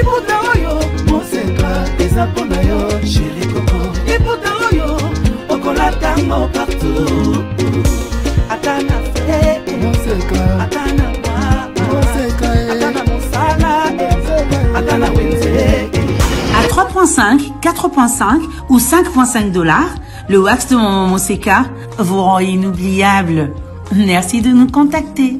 Liputa oyo, moseka, ezapona yo, chéri Coco. Liputa oyo, okolatango partout. Atana fe, moseka, atana wa, moseka, atana mosala, atana wenze. À 3,5, 4,5 ou 5,5 $, le wax de Maman Moseka vous rend inoubliable. Merci de nous contacter.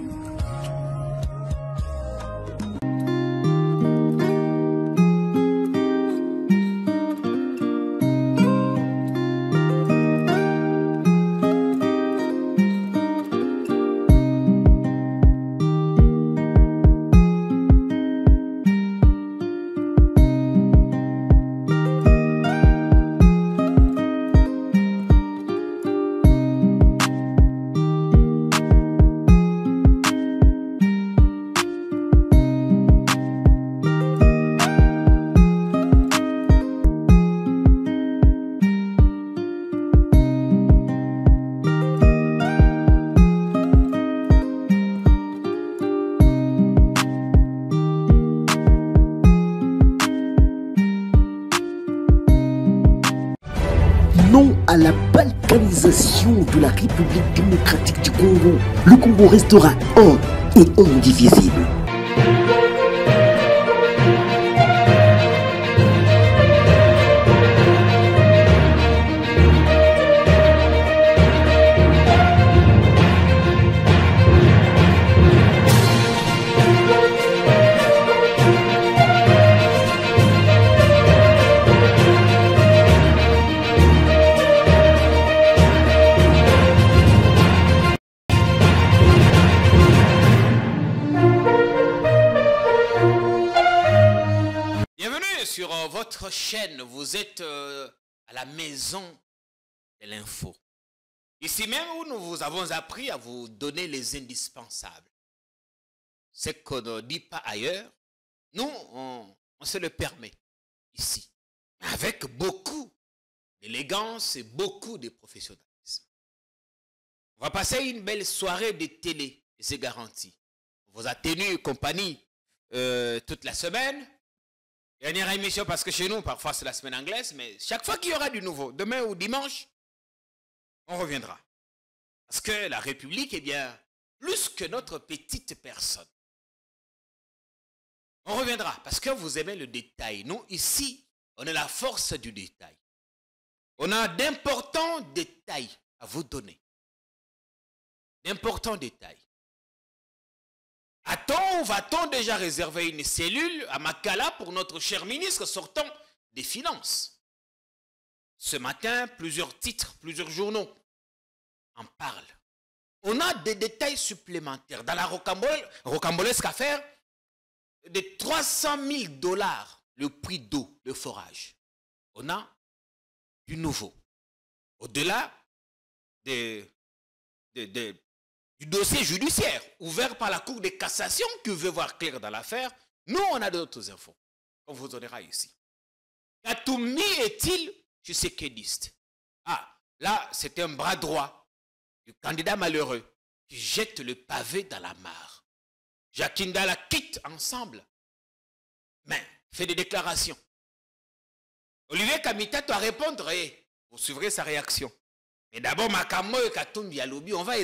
Non à la balkanisation de la République démocratique du Congo. Le Congo restera un et indivisible. Sur votre chaîne, vous êtes à la maison de l'info. Ici même où nous vous avons appris à vous donner les indispensables. Ce qu'on ne dit pas ailleurs, nous, on se le permet ici. Avec beaucoup d'élégance et beaucoup de professionnalisme. On va passer une belle soirée de télé, et c'est garanti. On vous a tenu compagnie toute la semaine. Dernière émission parce que chez nous, parfois c'est la semaine anglaise, mais chaque fois qu'il y aura du nouveau, demain ou dimanche, on reviendra. Parce que la République est bien plus que notre petite personne. On reviendra parce que vous aimez le détail. Nous, ici, on est la force du détail. On a d'importants détails à vous donner. D'importants détails. A-t-on ou va-t-on déjà réserver une cellule à Makala pour notre cher ministre sortant des Finances? Ce matin, plusieurs titres, plusieurs journaux en parlent. On a des détails supplémentaires. Dans la rocambolesque affaire, de 300 000 $, le prix d'eau, le forage. On a du nouveau. Au-delà du dossier judiciaire ouvert par la Cour de cassation qui veut voir clair dans l'affaire, nous, on a d'autres infos. On vous donnera ici. Katoumi est-il tshisekedi? Ah, là, c'est un bras droit du candidat malheureux qui jette le pavé dans la mare. Jakinda la quitte ensemble, mais fait des déclarations. Olivier Kamita doit répondre et vous suivrez sa réaction. Mais d'abord, Makamo et Katumbi à lobby, on va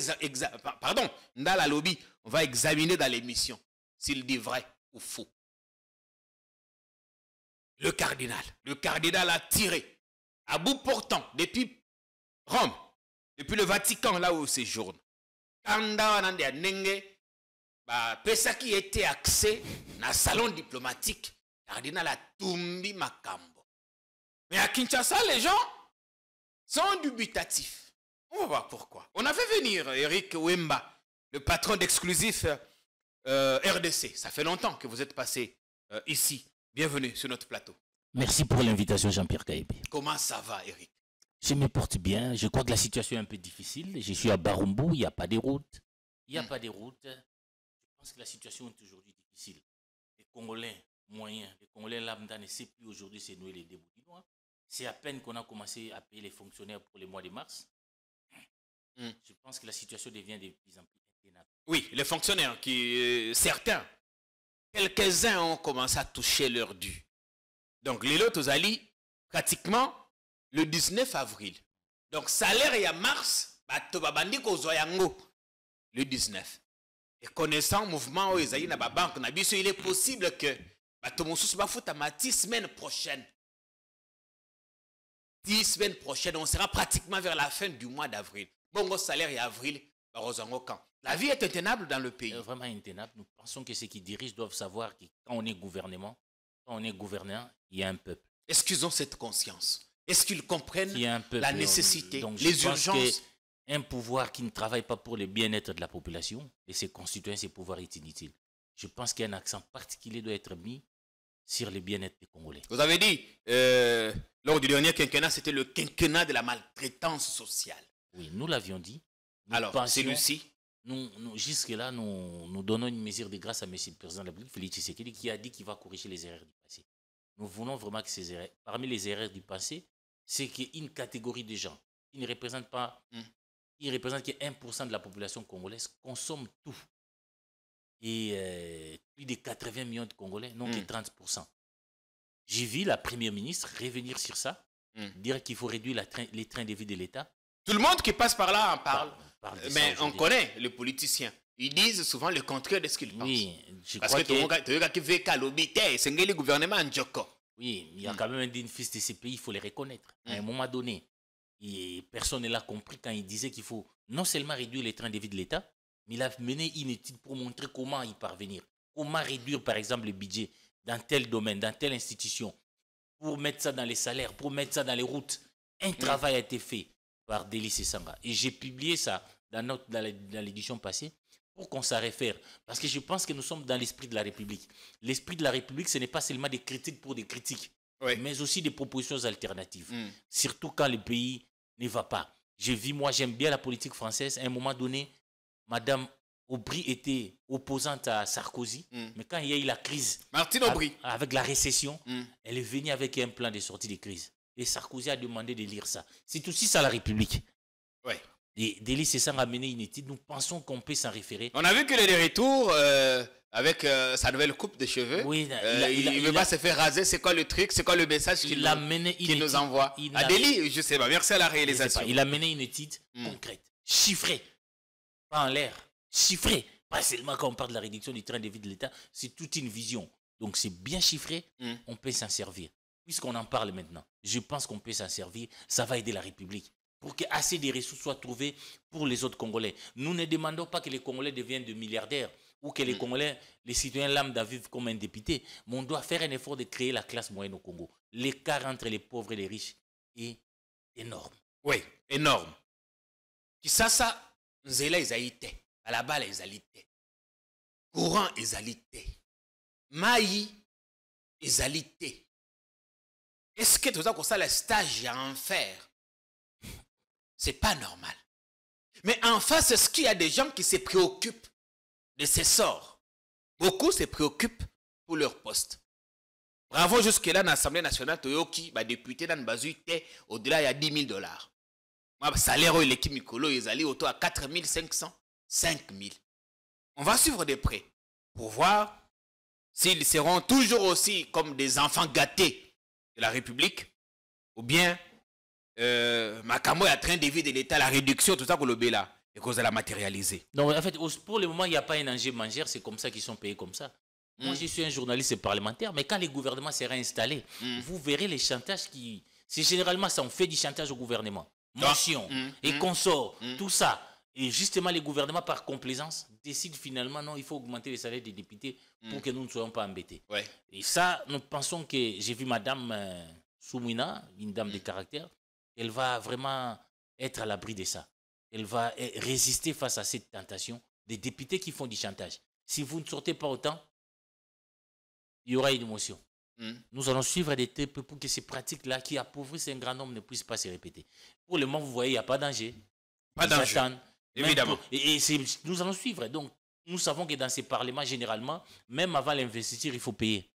examiner dans l'émission s'il dit vrai ou faux. Le cardinal a tiré à bout portant depuis Rome, depuis le Vatican, là où il séjourne. Pesa qui était axé dans le salon diplomatique, le cardinal a tumbi Makambo. Mais à Kinshasa, les gens sont dubitatifs. On va voir pourquoi. On a fait venir Eric Wemba, le patron d'Exclusif RDC. Ça fait longtemps que vous êtes passé ici. Bienvenue sur notre plateau. Merci pour l'invitation, Jean-Pierre Kaïbi. Comment ça va, Eric? Je me porte bien. Je crois que la situation est un peu difficile. Je suis à Barumbu, il n'y a pas de route. Il n'y a pas de route. Je pense que la situation est aujourd'hui difficile. Les Congolais moyens, les Congolais lambda ne savent plus aujourd'hui se nouer les déboutinois. C'est à peine qu'on a commencé à payer les fonctionnaires pour le mois de mars. Je pense que la situation devient de plus en plus intenable. Oui, les fonctionnaires, certains quelques-uns ont commencé à toucher leur dû. Donc, les lots allés pratiquement le 19 avril. Donc, salaire il y a mars, le 19. Et connaissant le mouvement où ils dans la banque, il est possible que la semaine prochaine. 10 semaines prochaines, on sera pratiquement vers la fin du mois d'avril. Bon, salaire est avril, la vie est intenable dans le pays. Vraiment intenable. Nous pensons que ceux qui dirigent doivent savoir que quand on est gouvernement, quand on est gouverneur, il y a un peuple. Est-ce qu'ils ont cette conscience? Est-ce qu'ils comprennent peuple, la nécessité, donc, les urgences? Un pouvoir qui ne travaille pas pour le bien-être de la population et ses concitoyens, ces pouvoirs est inutile. Je pense qu'un accent particulier doit être mis sur le bien-être des Congolais. Vous avez dit, lors du dernier quinquennat, c'était le quinquennat de la maltraitance sociale. Oui, nous l'avions dit. Alors, celui-ci? Jusque-là, nous donnons une mesure de grâce à M. le Président de la République, Félix Tshisekedi, qui a dit qu'il va corriger les erreurs du passé. Nous voulons vraiment que ces erreurs, parmi les erreurs du passé, c'est qu'il y a une catégorie de gens qui ne représentent pas, qui représentent que 1% de la population congolaise consomme tout. Et plus de 80 millions de Congolais n'ont que 30%. J'ai vu la Première ministre revenir sur ça, dire qu'il faut réduire les trains de vie de l'État. Tout le monde qui passe par là en parle. Mais on connaît les politiciens. Ils disent souvent le contraire de ce qu'ils pensent. Oui, parce que tout le monde qui veut qu'à c'est le gouvernement en Djoko. Oui, il y a quand même un digne fils de ces pays, il faut les reconnaître. À un moment donné, et personne ne l'a compris quand il disait qu'il faut non seulement réduire les trains de vie de l'État, mais il a mené une étude pour montrer comment y parvenir. Comment réduire, par exemple, le budget dans tel domaine, dans telle institution, pour mettre ça dans les salaires, pour mettre ça dans les routes. Un travail a été fait par Délice Sanga. Et j'ai publié ça dans l'édition passée pour qu'on s'en réfère. Parce que je pense que nous sommes dans l'esprit de la République. L'esprit de la République, ce n'est pas seulement des critiques pour des critiques, mais aussi des propositions alternatives. Surtout quand le pays ne va pas. Moi, j'aime bien la politique française. À un moment donné, Madame Aubry était opposante à Sarkozy, mais quand il y a eu la crise, Martine Aubry, avec la récession, elle est venue avec un plan de sortie de crise. Et Sarkozy a demandé de lire ça. C'est aussi ça la République. Oui. Et Délice Sanga a mené une étude. Nous pensons qu'on peut s'en référer. On a vu qu'il est de retour avec sa nouvelle coupe de cheveux. Oui, il ne veut pas se faire raser. C'est quoi le truc? C'est quoi le message qu'il nous envoie? À Déli, je sais pas. Merci à la réalisation. Il a mené une étude concrète, chiffrée. Pas en l'air, chiffrée. Pas seulement quand on parle de la réduction du train de vie de l'État, c'est toute une vision. Donc c'est bien chiffré, on peut s'en servir. Puisqu'on en parle maintenant, je pense qu'on peut s'en servir. Ça va aider la République pour que assez de ressources soient trouvées pour les autres Congolais. Nous ne demandons pas que les Congolais deviennent de milliardaires ou que les Congolais, les citoyens lambda vivent comme un député, mais on doit faire un effort de créer la classe moyenne au Congo. L'écart entre les pauvres et les riches est énorme. Oui, énorme. Qui ça, nzela ezalite, à la balle ezalite, courant ezalite, maï ezalite. Est-ce que tout ça comme ça le stage à en faire? C'est pas normal. Mais en face, est-ce qu'il y a des gens qui se préoccupent de ces sorts? Beaucoup se préoccupent pour leur poste. Bravo, jusque-là, dans l'Assemblée nationale, Toyoki, député dans le Bazuité, au-delà, il y a $10 000. Moi, salaire, l'équipe Mikolo, ils allaient autour à 4 500, 5 000. On va suivre de près pour voir s'ils seront toujours aussi comme des enfants gâtés de la République, ou bien Makambo est en train d'éviter de l'État, la réduction, tout ça pour le Béla, et qu'on va la matérialiser. Donc, en fait, pour le moment, il n'y a pas un enjeu mangère, c'est comme ça qu'ils sont payés comme ça. Moi, je suis un journaliste parlementaire, mais quand les gouvernements seront installés, vous verrez les chantages qui... C'est généralement ça, on fait du chantage au gouvernement. Motion, et consorts, tout ça. Et justement, les gouvernements, par complaisance, décident finalement, non, il faut augmenter les salaires des députés pour que nous ne soyons pas embêtés. Ouais. Et ça, nous pensons que... J'ai vu Madame Soumina, une dame de caractère, elle va vraiment être à l'abri de ça. Elle va résister face à cette tentation des députés qui font du chantage. Si vous ne sortez pas autant, il y aura une émotion. Nous allons suivre des TP pour que ces pratiques-là qui appauvrissent un grand nombre ne puissent pas se répéter. Pour le moment, vous voyez, il n'y a pas de danger. Pas de danger. Évidemment. Nous allons suivre. Donc, nous savons que dans ces parlements, généralement, même avant l'investiture, il faut payer.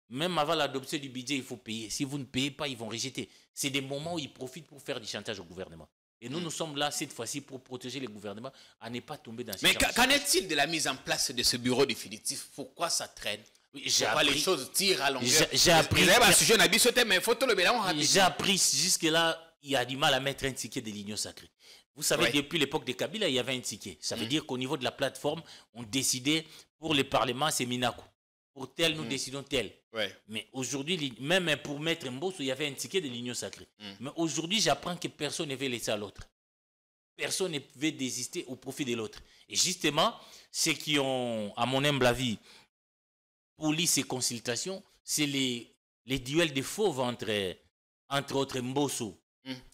Même avant l'adoption du budget, il faut payer. Si vous ne payez pas, ils vont rejeter. C'est des moments où ils profitent pour faire du chantage au gouvernement. Et nous, nous sommes là cette fois-ci pour protéger les gouvernements à ne pas tomber dans ce Mais genre de qu'en est-il de la mise en place de ce bureau définitif? Pourquoi ça traîne? Pourquoi les choses tirent à longueur? J'ai appris. J'ai appris jusque-là, il y a du mal à mettre un ticket de l'Union sacrée. Vous savez, depuis l'époque de Kabila, il y avait un ticket. Ça veut dire qu'au niveau de la plateforme, on décidait pour le Parlement, c'est Minako. Pour tel, nous décidons tel. Mais aujourd'hui, même pour mettre Mbosso, il y avait un ticket de l'Union sacrée. Mais aujourd'hui, j'apprends que personne ne veut laisser à l'autre. Personne ne veut désister au profit de l'autre. Et justement, ceux qui ont, à mon humble avis, poli ces consultations, c'est les duels de fauves entre autres Mbosso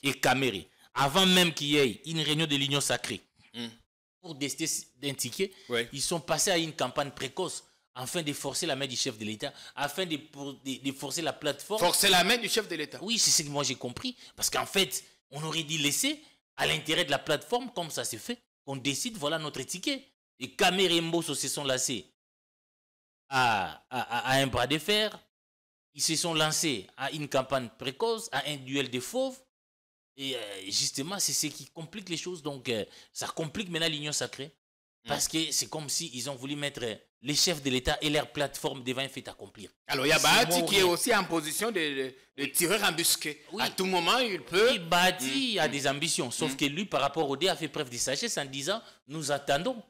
et Kamere. Avant même qu'il y ait une réunion de l'Union sacrée pour décider d'un ticket, ils sont passés à une campagne précoce afin de forcer la main du chef de l'État, afin de forcer la plateforme. Forcer la main du chef de l'État? Oui, c'est ce que moi j'ai compris. Parce qu'en fait, on aurait dû laisser à l'intérêt de la plateforme, comme ça s'est fait, qu'on décide, voilà notre ticket. Et Kamere et Mbosso se sont lancés à un bras de fer. Ils se sont lancés à une campagne précoce, à un duel de fauves. Et justement, c'est ce qui complique les choses. Donc, ça complique maintenant l'Union sacrée. Parce que c'est comme s'ils ont voulu mettre les chefs de l'État et leur plateforme devant un fait accomplir. Alors, il y a Bahati qui est aussi en position de tireur embusqué. Oui. À tout moment, il peut... Oui, Bahati a des ambitions. Sauf que lui, par rapport au dé, a fait preuve de sagesse en disant, nous attendons.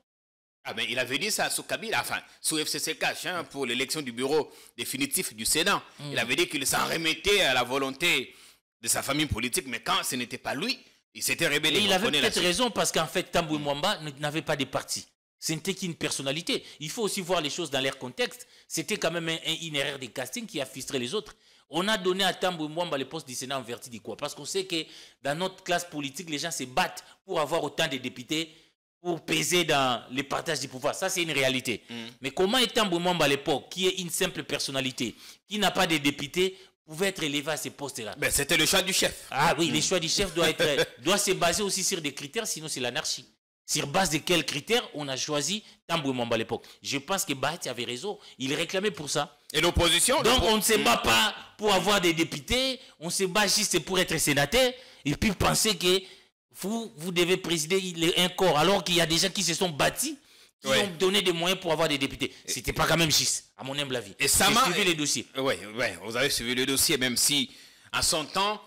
Ah ben, il avait dit ça sous Kabila, enfin, sous FCC Cash, pour l'élection du bureau définitif du Sénat. Il avait dit qu'il s'en remettait à la volonté de sa famille politique, mais quand ce n'était pas lui, il s'était rébellé. Et il avait peut-être raison parce qu'en fait, Tambwe Mwamba n'avait pas de parti. Ce n'était qu'une personnalité. Il faut aussi voir les choses dans leur contexte. C'était quand même une erreur de casting qui a frustré les autres. On a donné à Tambwe Mwamba le poste du Sénat en vertu de quoi? Parce qu'on sait que dans notre classe politique, les gens se battent pour avoir autant de députés, pour peser dans le partage du pouvoir. Ça, c'est une réalité. Mais comment est Tambwe Mwamba à l'époque, qui est une simple personnalité, qui n'a pas de députés, pouvait être élevé à ces postes-là? Ben, c'était le choix du chef. Ah oui, le choix du chef doit se baser aussi sur des critères, sinon c'est l'anarchie. Sur base de quels critères on a choisi Tambwe Mwamba à l'époque? Je pense que Bahati avait raison. Il réclamait pour ça. Et l'opposition? Donc on ne se bat pas pour avoir des députés, on se bat juste pour être sénateur, et puis penser que vous devez présider un corps, alors qu'il y a des gens qui se sont bâtis, qui ont donné des moyens pour avoir des députés. C'était pas quand même juste, à mon humble avis. Et ça m'a suivi les dossiers. Oui, vous avez suivi le dossier, même si, en son temps,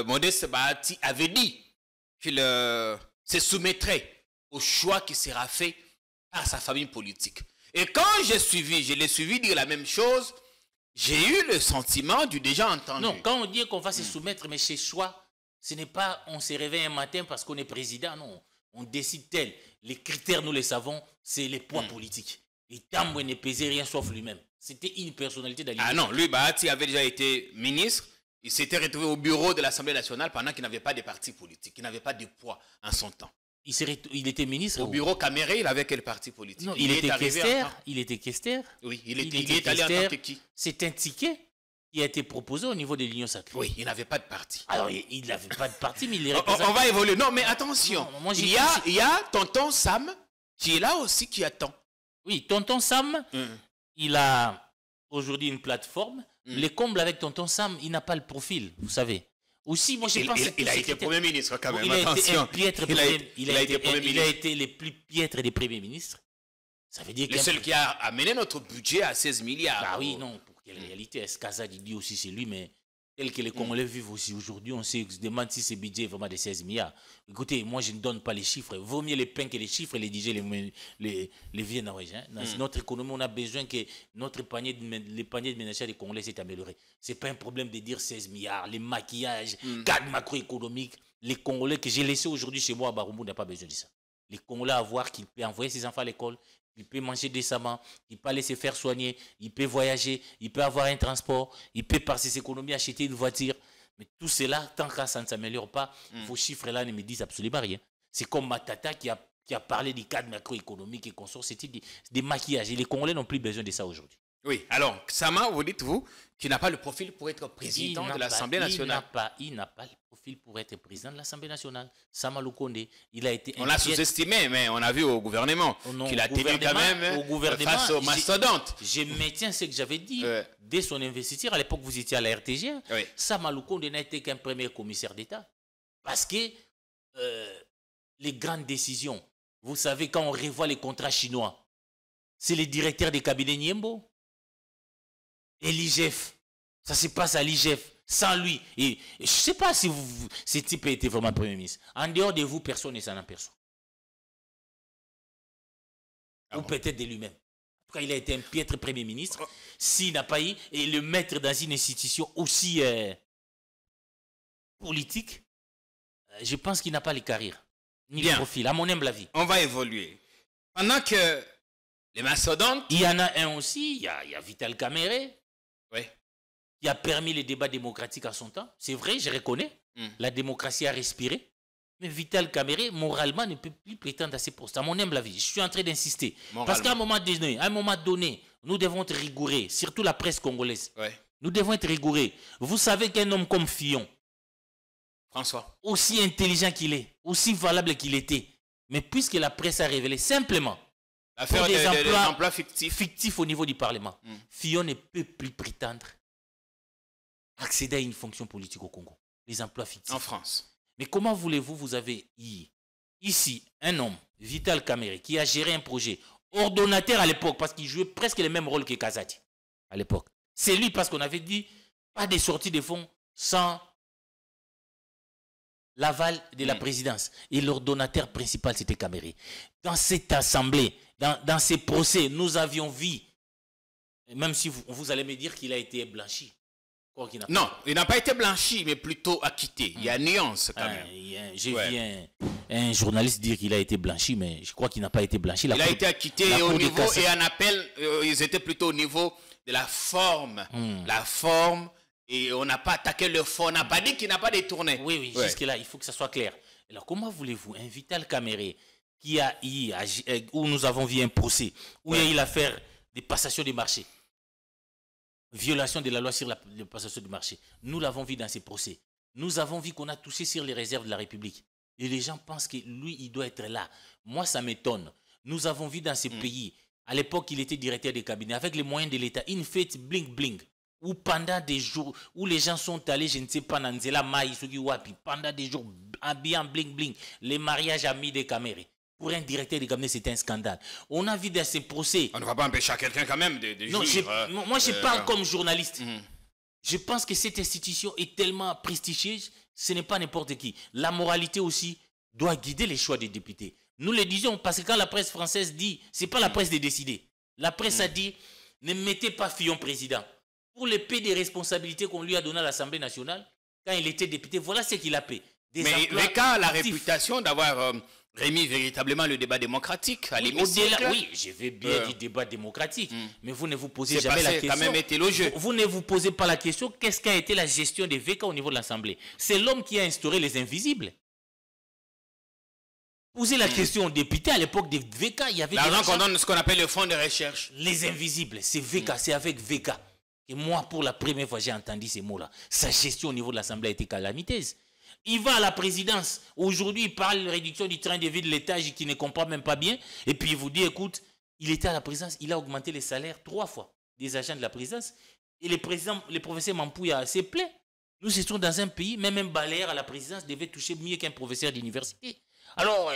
Modeste Bahati avait dit qu'il se soumettrait au choix qui sera fait par sa famille politique. Et quand je l'ai suivi dire la même chose, j'ai eu le sentiment du déjà entendu. Non, quand on dit qu'on va se soumettre, mais chez choix, ce n'est pas on se réveille un matin parce qu'on est président, non. On décide tel. Les critères, nous les savons, c'est les poids politiques. Et Tambwe ne pesait rien sauf lui-même. C'était une personnalité d'allié. Ah non, lui, Bahati avait déjà été ministre. Il s'était retrouvé au bureau de l'Assemblée nationale pendant qu'il n'avait pas de parti politique. Il n'avait pas de poids en son temps. Il était ministre. Au bureau Kamere, il avait quel parti politique? Non, il était questeur. Il était questeur. Oui, il est allé en tant que qui? C'est un ticket qui a été proposé au niveau de l'Union sacrée. Oui, il n'avait pas de parti. Alors, il n'avait pas de parti, mais il est on va évoluer. Non, mais attention. Non, moi, il y a tonton Sam qui est là aussi, qui attend. Oui, tonton Sam, il a aujourd'hui une plateforme. Les combles avec tonton Sam, il n'a pas le profil, vous savez. Aussi, moi, je pense il a été Premier ministre quand même. Il a été le plus piètre des premiers ministres. Ça veut dire le seul qui a amené notre budget à 16 milliards. Ah oui, non, pour quelle réalité? Escaza dit aussi c'est lui, mais tel que les Congolais vivent aussi aujourd'hui, on se demande si ce budget est vraiment de 16 milliards. Écoutez, moi je ne donne pas les chiffres. Vaut mieux les pains que les chiffres et les DJ les viennent à Dans notre économie, on a besoin que notre panier de ménagères des Congolais s'est amélioré. Ce n'est pas un problème de dire 16 milliards, les maquillages, cadre macroéconomique. Les Congolais que j'ai laissés aujourd'hui chez moi à Barumbu n'ont pas besoin de ça. Les Congolais à voir qu'ils peuvent envoyer ses enfants à l'école, il peut manger décemment, il peut aller se faire soigner, il peut voyager, il peut avoir un transport, il peut par ses économies acheter une voiture. Mais tout cela, tant que ça ne s'améliore pas, vos chiffres-là ne me disent absolument rien. C'est comme Matata qui a parlé du cadre macroéconomique et consort, c'était des maquillages. Et les Congolais n'ont plus besoin de ça aujourd'hui. Oui, alors, Sama, vous dites, vous, qui n'a pas le profil pour être président de l'Assemblée nationale. Il n'a pas le profil pour être président de l'Assemblée nationale. Sama Lukonde, il a été... On l'a sous-estimé, mais on a vu au gouvernement qu'il a tenu quand même face aux mastodontes. Je maintiens ce que j'avais dit. Dès son investiture, à l'époque, vous étiez à la RTG. Sama Lukonde n'a été qu'un premier commissaire d'État. Parce que les grandes décisions. Vous savez, quand on revoit les contrats chinois, c'est les directeurs des cabinets Niembo. Et l'IGF, ça se passe à l'IGF. Sans lui, et je ne sais pas si ce type a été vraiment Premier ministre. En dehors de vous, personne ne s'en aperçoit. Ou peut-être de lui-même. En tout cas, il a été un piètre Premier ministre. S'il n'a pas eu, et le mettre dans une institution aussi politique, je pense qu'il n'a pas les carrières, ni le profil, à mon humble avis. On va évoluer. Pendant que les mastodontes... Il y en a un aussi, il y a Vital Kamerhe. Oui. Qui a permis le débat démocratique à son temps. C'est vrai, je reconnais. La démocratie a respiré. Mais Vital Kamerhe, moralement, ne peut plus prétendre à ces postes. À mon humble avis, je suis en train d'insister. Parce qu'à un moment donné, nous devons être rigoureux, surtout la presse congolaise. Ouais. Nous devons être rigoureux. Vous savez qu'un homme comme Fillon, François, aussi intelligent qu'il est, aussi valable qu'il était, mais puisque la presse a révélé simplement l'affaire des emplois fictifs au niveau du Parlement, Fillon ne peut plus prétendre accéder à une fonction politique au Congo. Les emplois fictifs. En France. Mais comment voulez-vous, vous avez ici un homme, Vital Kamerhe, qui a géré un projet, ordonnateur à l'époque, parce qu'il jouait presque les mêmes rôles que Kazadi à l'époque. C'est lui parce qu'on avait dit, pas de sortie de fonds sans l'aval de la présidence. Et l'ordonnateur principal, c'était Kamerhe. Dans cette assemblée, dans ces procès, nous avions vu, même si vous allez me dire qu'il a été blanchi. Non, il n'a pas été blanchi, mais plutôt acquitté. Il y a nuance quand même. J'ai vu un journaliste dire qu'il a été blanchi, mais je crois qu'il n'a pas été blanchi. Il a été acquitté au niveau, et en appel, ils étaient plutôt au niveau de la forme. La forme, et on n'a pas attaqué le fond, on n'a pas dit qu'il n'a pas détourné. Oui, jusque-là, il faut que ça soit clair. Alors, comment voulez-vous, un Vital Kamerhe qui a eu, où nous avons vu un procès, où il y a eu l'affaire des passations des marchés, violation de la loi sur la passation du marché. Nous l'avons vu dans ces procès. Nous avons vu qu'on a touché sur les réserves de la République. Et les gens pensent que lui, il doit être là. Moi, ça m'étonne. Nous avons vu dans ces pays, à l'époque, il était directeur des cabinets, avec les moyens de l'État, une fête bling-bling, où pendant des jours, où les gens sont allés, je ne sais pas, Nanzela Maï, pendant des jours, habillés en bling-bling, les mariages amis des Kamerhe. Pour un directeur de cabinet, c'était un scandale. On a vu dans ces procès... On ne va pas empêcher quelqu'un quand même de jouir. Moi, je parle comme journaliste. Je pense que cette institution est tellement prestigieuse, ce n'est pas n'importe qui. La moralité aussi doit guider les choix des députés. Nous le disons parce que quand la presse française dit, ce n'est pas la presse de décider. La presse a dit, ne mettez pas Fillon président. Pour le paix des responsabilités qu'on lui a donné à l'Assemblée nationale, quand il était député, voilà ce qu'il a payé. Mais Veka a la réputation d'avoir... remis véritablement le débat démocratique à l'hémicycle. Oui, je vais bien du débat démocratique, mais vous ne vous posez jamais la question. Quand même été élogieux. Vous ne vous posez pas la question, qu'est-ce qu'a été la gestion des VK au niveau de l'Assemblée? C'est l'homme qui a instauré les invisibles. Posez la question aux députés, à l'époque des VK, il y avait... L'argent qu'on donne, ce qu'on appelle le fonds de recherche. Les invisibles, c'est VK, c'est avec VK. Et moi, pour la première fois, j'ai entendu ces mots-là. Sa gestion au niveau de l'Assemblée a été calamiteuse. Il va à la présidence. Aujourd'hui, il parle de réduction du train de vie de l'État qui ne comprend même pas bien. Et puis, il vous dit, écoute, il était à la présidence, il a augmenté les salaires 3 fois des agents de la présidence. Et le professeur Mampouya s'est plaint. Nous étions dans un pays, même un balayeur à la présidence devait toucher mieux qu'un professeur d'université. Alors,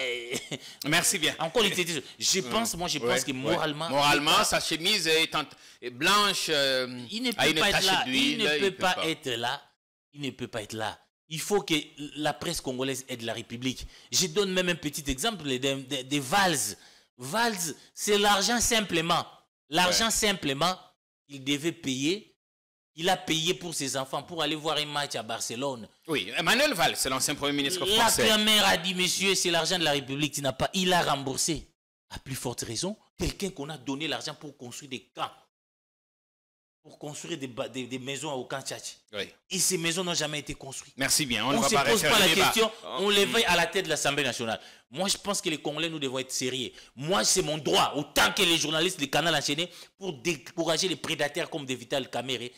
merci bien. Encore une fois, je pense que moralement... Moralement, sa chemise est blanche, il ne peut pas être là. Il ne peut pas être là. Il ne peut pas être là. Il faut que la presse congolaise aide la République. Je donne même un petit exemple des Valls. Valls, c'est l'argent simplement. L'argent simplement, il devait payer. Il a payé pour ses enfants pour aller voir un match à Barcelone. Oui, Emmanuel Valls, c'est l'ancien Premier ministre français. La mère a dit, monsieur, c'est l'argent de la République. Il a remboursé. À plus forte raison, quelqu'un qu'on a donné l'argent pour construire des camps. Pour construire des maisons au camp Tchatch. Oui. Et ces maisons n'ont jamais été construites. Merci bien. On ne se pose pas la question, on les veille à la tête de l'Assemblée nationale. Moi, je pense que les Congolais, nous devons être sérieux. Moi, c'est mon droit, autant que les journalistes des canaux enchaînés, pour décourager les prédateurs comme des Vital Kamerhe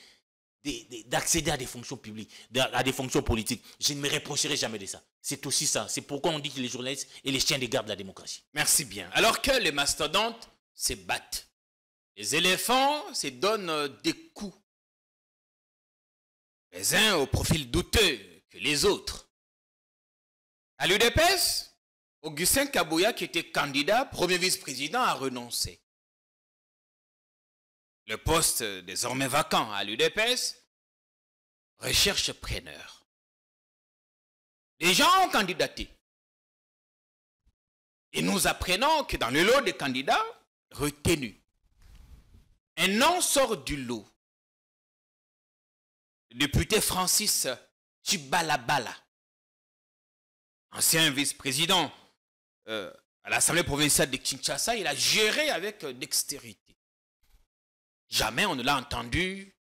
d'accéder à des fonctions publiques, à des fonctions politiques. Je ne me reprocherai jamais de ça. C'est aussi ça. C'est pourquoi on dit que les journalistes et les chiens de garde de la démocratie. Merci bien. Alors que les mastodontes se battent. Les éléphants se donnent des coups. Les uns au profil douteux que les autres. À l'UDPS, Augustin Kabouya, qui était candidat, premier vice-président, a renoncé. Le poste désormais vacant à l'UDPS recherche preneur. Les gens ont candidaté. Et nous apprenons que dans le lot des candidats retenus, un nom sort du lot. Le député Francis Chibalabala, ancien vice-président à l'Assemblée provinciale de Kinshasa, il a géré avec dextérité. Jamais on ne l'a entendu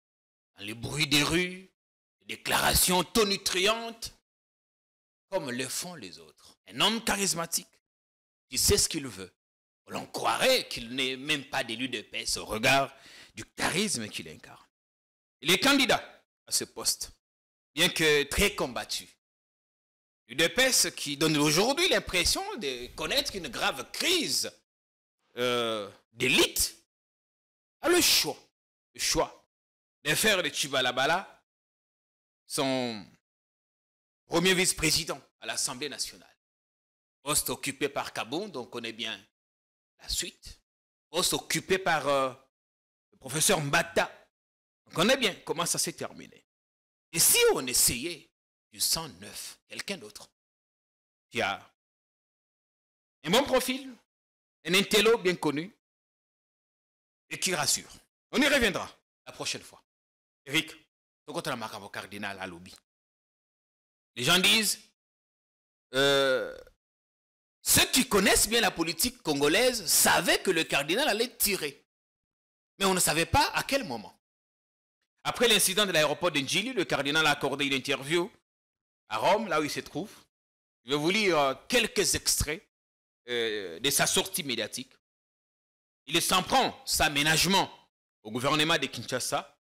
dans les bruits des rues, des déclarations tonitruantes, comme le font les autres. Un homme charismatique, qui sait ce qu'il veut. On croirait qu'il n'est même pas d'élu de paix au regard du charisme qu'il incarne. Il est candidat à ce poste, bien que très combattu. L'UDPS qui donne aujourd'hui l'impression de connaître une grave crise d'élite, a le choix de faire de Chibalabala son premier vice-président à l'Assemblée nationale. Poste occupé par Kaboun, donc on connaît bien la suite. Poste occupé par le professeur Mbata. On connaît bien comment ça s'est terminé. Et si on essayait du 109, quelqu'un d'autre, qui a un bon profil, un intello bien connu, et qui rassure. On y reviendra la prochaine fois. Eric, tu as un cardinal à lobby. Les gens disent, ceux qui connaissent bien la politique congolaise savaient que le cardinal allait tirer. Mais on ne savait pas à quel moment. Après l'incident de l'aéroport d'Ndjili, le cardinal a accordé une interview à Rome, là où il se trouve. Je vais vous lire quelques extraits de sa sortie médiatique. Il s'en prend sa ménagement au gouvernement de Kinshasa.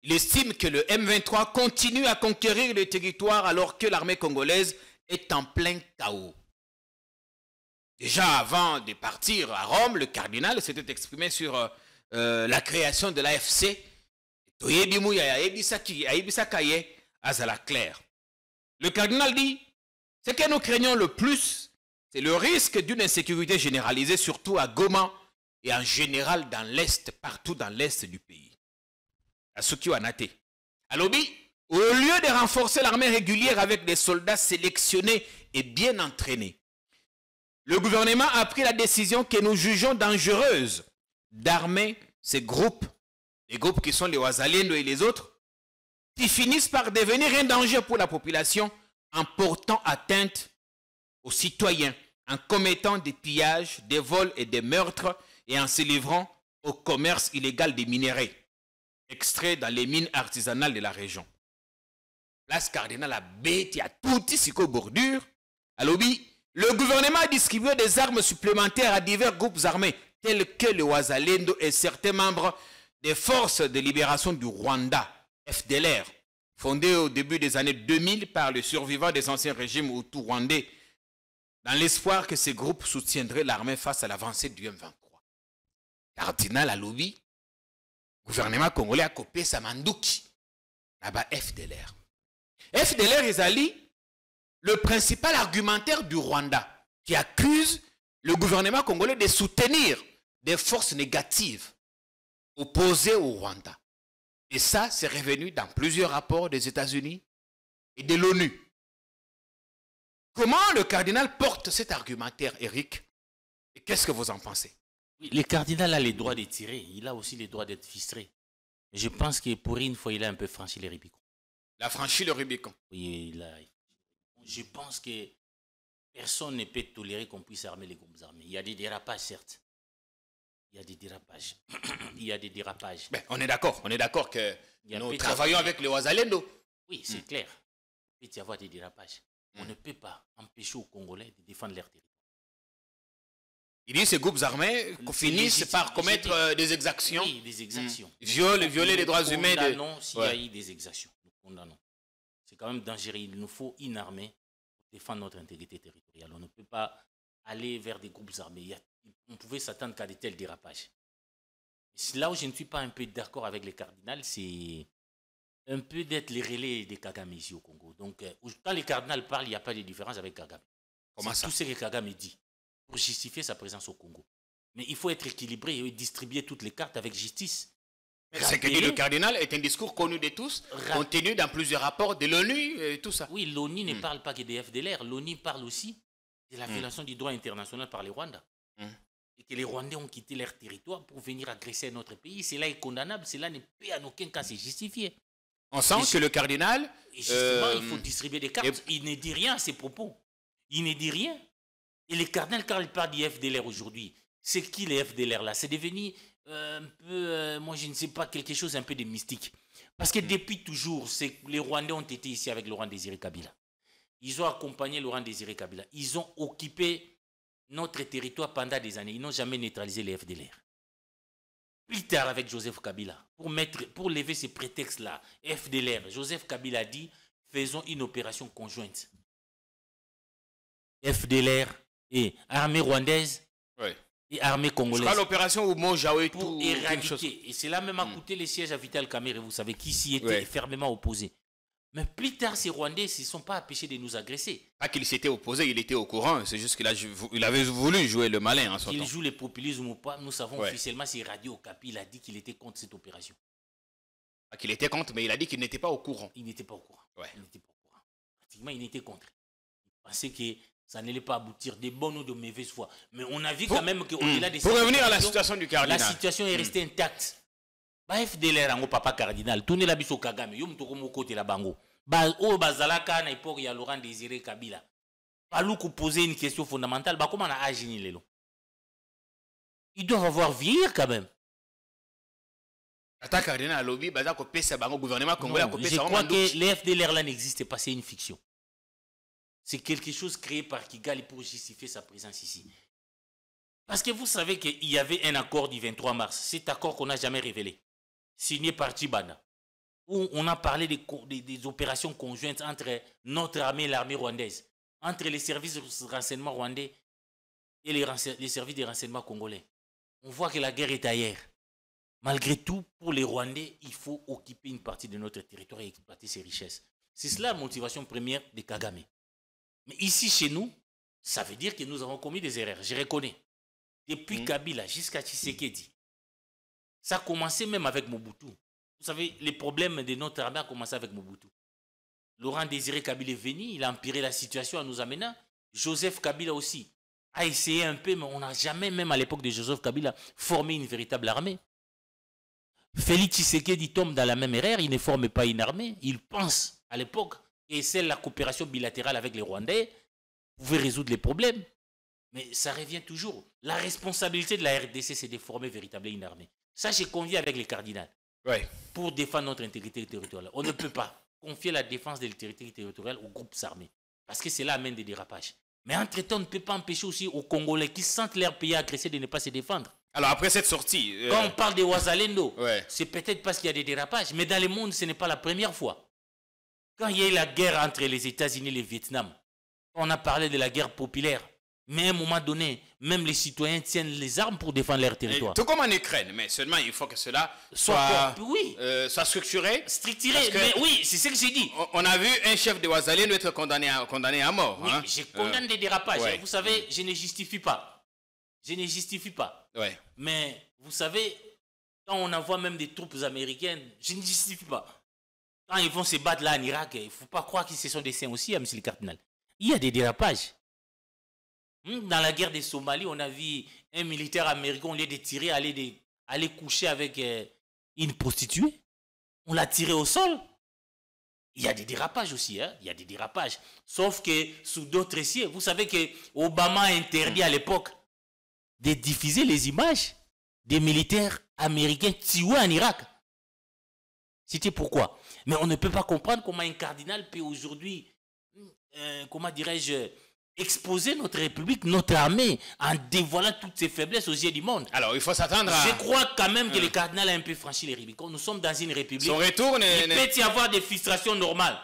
Il estime que le M23 continue à conquérir le territoire alors que l'armée congolaise est en plein chaos. Déjà avant de partir à Rome, le cardinal s'était exprimé sur la création de l'AFC. Le cardinal dit, ce que nous craignons le plus, c'est le risque d'une insécurité généralisée, surtout à Goma et en général dans l'Est, partout dans l'Est du pays. À Soukio Anate. À Lobi, au lieu de renforcer l'armée régulière avec des soldats sélectionnés et bien entraînés, le gouvernement a pris la décision que nous jugeons dangereuse d'armer ces groupes, les groupes qui sont les Wazalendo et les autres, qui finissent par devenir un danger pour la population en portant atteinte aux citoyens, en commettant des pillages, des vols et des meurtres et en se livrant au commerce illégal des minerais, extraits dans les mines artisanales de la région. Place cardinal a bête, il y a tout ici qu'au bordure. À Lobi, le gouvernement a distribué des armes supplémentaires à divers groupes armés, tels que le Wazalendo et certains membres des forces de libération du Rwanda, FDLR, fondées au début des années 2000 par les survivants des anciens régimes hutus rwandais, dans l'espoir que ces groupes soutiendraient l'armée face à l'avancée du M23. Cardinal Alobi, gouvernement congolais a copié sa mandouki, là-bas FDLR. FDLR est le principal argumentaire du Rwanda, qui accuse le gouvernement congolais de soutenir des forces négatives opposées au Rwanda. Et ça, c'est revenu dans plusieurs rapports des États-Unis et de l'ONU. Comment le cardinal porte cet argumentaire, Eric? Et qu'est-ce que vous en pensez? Le cardinal a le droit de tirer, il a aussi le droit d'être frustré. Je pense que pour une fois, il a un peu franchi le Rubicon. Il a franchi le Rubicon. Oui, je pense que personne ne peut tolérer qu'on puisse armer les groupes armés. Il y a des dérapages, certes. Il y a des dérapages. Il y a des dérapages. Ben, on est d'accord que nous travaillons avec les Wazalendo. Oui, c'est clair. Il peut y avoir des dérapages. On ne peut pas empêcher aux Congolais de défendre leur territoire. Il dit que ces groupes armés finissent par commettre des exactions. Oui, des exactions. Violer les droits humains. Nous condamnons s'il y a eu des exactions. Nous condamnons. C'est quand même dangereux. Il nous faut une armée pour défendre notre intégrité territoriale. On ne peut pas aller vers des groupes armés. On pouvait s'attendre qu'à de tels dérapages. Là où je ne suis pas un peu d'accord avec les cardinals, c'est un peu d'être les relais des Kagame ici au Congo. Donc, quand les cardinals parlent, il n'y a pas de différence avec Kagame. Comment ça? Tout ce que Kagame dit pour justifier sa présence au Congo. Mais il faut être équilibré et distribuer toutes les cartes avec justice. Ce que dit le cardinal est un discours connu de tous, contenu dans plusieurs rapports de l'ONU et tout ça. Oui, l'ONU ne parle pas que des FDLR. L'ONU parle aussi de la violation du droit international par les Rwandais. Et que les Rwandais ont quitté leur territoire pour venir agresser notre pays. Cela est condamnable. Cela ne peut en aucun cas se justifier. On sent que le cardinal... Et justement, il faut distribuer des cartes. Il ne dit rien à ses propos. Il ne dit rien. Et le cardinal, quand il parle du FDLR aujourd'hui, c'est qui les FDLR là? C'est devenu un peu, moi je ne sais pas, quelque chose un peu de mystique. Parce que depuis toujours, les Rwandais ont été ici avec Laurent Désiré Kabila. Ils ont accompagné Laurent Désiré Kabila. Ils ont occupé notre territoire pendant des années. Ils n'ont jamais neutralisé les FDLR. Plus tard avec Joseph Kabila, pour lever ces prétextes-là, FDLR, Joseph Kabila a dit, faisons une opération conjointe. FDLR et armée rwandaise et armée congolaise. C'est l'opération où Mojaoué pour éradiquer. Et cela même a coûté les sièges à Vital Kamerhe, vous savez, qui s'y était fermement opposé. Mais plus tard, ces Rwandais ne se sont pas empêchés de nous agresser. Pas qu'il s'était opposé, il était au courant. C'est juste qu'il avait voulu jouer le malin en son temps. Qu'il joue le populisme ou pas, nous savons officiellement, c'est Radio Okapi, il a dit qu'il était contre cette opération. Pas qu'il était contre, mais il a dit qu'il n'était pas au courant. Il n'était pas au courant. Il n'était pas au courant. Pratiquement, il était contre. Il pensait que ça n'allait pas aboutir de bonne ou de mauvaise foi. Mais on a vu quand même qu'au-delà de ça. Pour revenir à la situation du cardinal. La situation est restée intacte. Ba FDLR ngo papa cardinal tourner la biso Kagame yo mutoko mo côté la bango ba o bazalaka na époque ya Laurent Désiré Kabila paluku poser une question fondamentale ba comment on a agi lelo. Ils doivent avoir vieillir quand même. Attaque cardinal lobby baza ko pesa bango gouvernement congolais ko pesa. Je crois que les FDLR là n'existe pas, c'est une fiction. C'est quelque chose créé par Kigali pour justifier sa présence ici. Parce que vous savez qu'il y avait un accord du 23 mars, cet accord qu'on n'a jamais révélé, signé par Tchibana, où on a parlé des opérations conjointes entre notre armée et l'armée rwandaise, entre les services de renseignement rwandais et les services de renseignement congolais. On voit que la guerre est ailleurs. Malgré tout, pour les Rwandais, il faut occuper une partie de notre territoire et exploiter ses richesses. C'est cela la motivation première de Kagame. Mais ici, chez nous, ça veut dire que nous avons commis des erreurs, je reconnais. Depuis Kabila jusqu'à Tshisekedi. Ça a commencé même avec Mobutu. Vous savez, les problèmes de notre armée ont commencé avec Mobutu. Laurent Désiré Kabila est venu, il a empiré la situation en nous amenant. Joseph Kabila aussi a essayé un peu, mais on n'a jamais, même à l'époque de Joseph Kabila, formé une véritable armée. Félix Tshisekedi tombe dans la même erreur, il ne forme pas une armée. Il pense à l'époque que c'est la coopération bilatérale avec les Rwandais pouvait résoudre les problèmes. Mais ça revient toujours. La responsabilité de la RDC, c'est de former véritablement une armée. Ça, j'ai convié avec les cardinals. Pour défendre notre intégrité territoriale. On ne peut pas confier la défense de l'intégrité territoriale aux groupes armés. Parce que cela amène des dérapages. Mais entre-temps, on ne peut pas empêcher aussi aux Congolais qui sentent leur pays agressé de ne pas se défendre. Alors après cette sortie... Quand on parle de Ouazalendo, c'est peut-être parce qu'il y a des dérapages. Mais dans le monde, ce n'est pas la première fois. Quand il y a eu la guerre entre les États-Unis et le Vietnam, on a parlé de la guerre populaire. Mais à un moment donné, même les citoyens tiennent les armes pour défendre leur territoire. Tout comme en Ukraine, mais seulement il faut que cela soit structuré. Structuré, mais oui, c'est ce que j'ai dit. On a vu un chef de Ouazalendo être condamné à mort. Oui, je condamne des dérapages. Vous savez, je ne justifie pas. Je ne justifie pas. Mais vous savez, quand on envoie même des troupes américaines, je ne justifie pas. Quand ils vont se battre là en Irak, il ne faut pas croire qu'ils se sont des saints aussi, M. le cardinal. Il y a des dérapages. Dans la guerre des Somalie, on a vu un militaire américain, au lieu de tirer, aller coucher avec une prostituée. On l'a tiré au sol. Il y a des dérapages aussi, hein? Il y a des dérapages. Sauf que sous d'autres cieux, vous savez que Obama a interdit à l'époque de diffuser les images des militaires américains tués en Irak. C'était pourquoi. Mais on ne peut pas comprendre comment un cardinal peut aujourd'hui, comment dirais-je, exposer notre République, notre armée, en dévoilant toutes ses faiblesses aux yeux du monde. Alors, il faut s'attendre à... Je crois quand même que le cardinal a un peu franchi les Rubicons. Nous sommes dans une République. Son retour il peut y avoir des frustrations normales.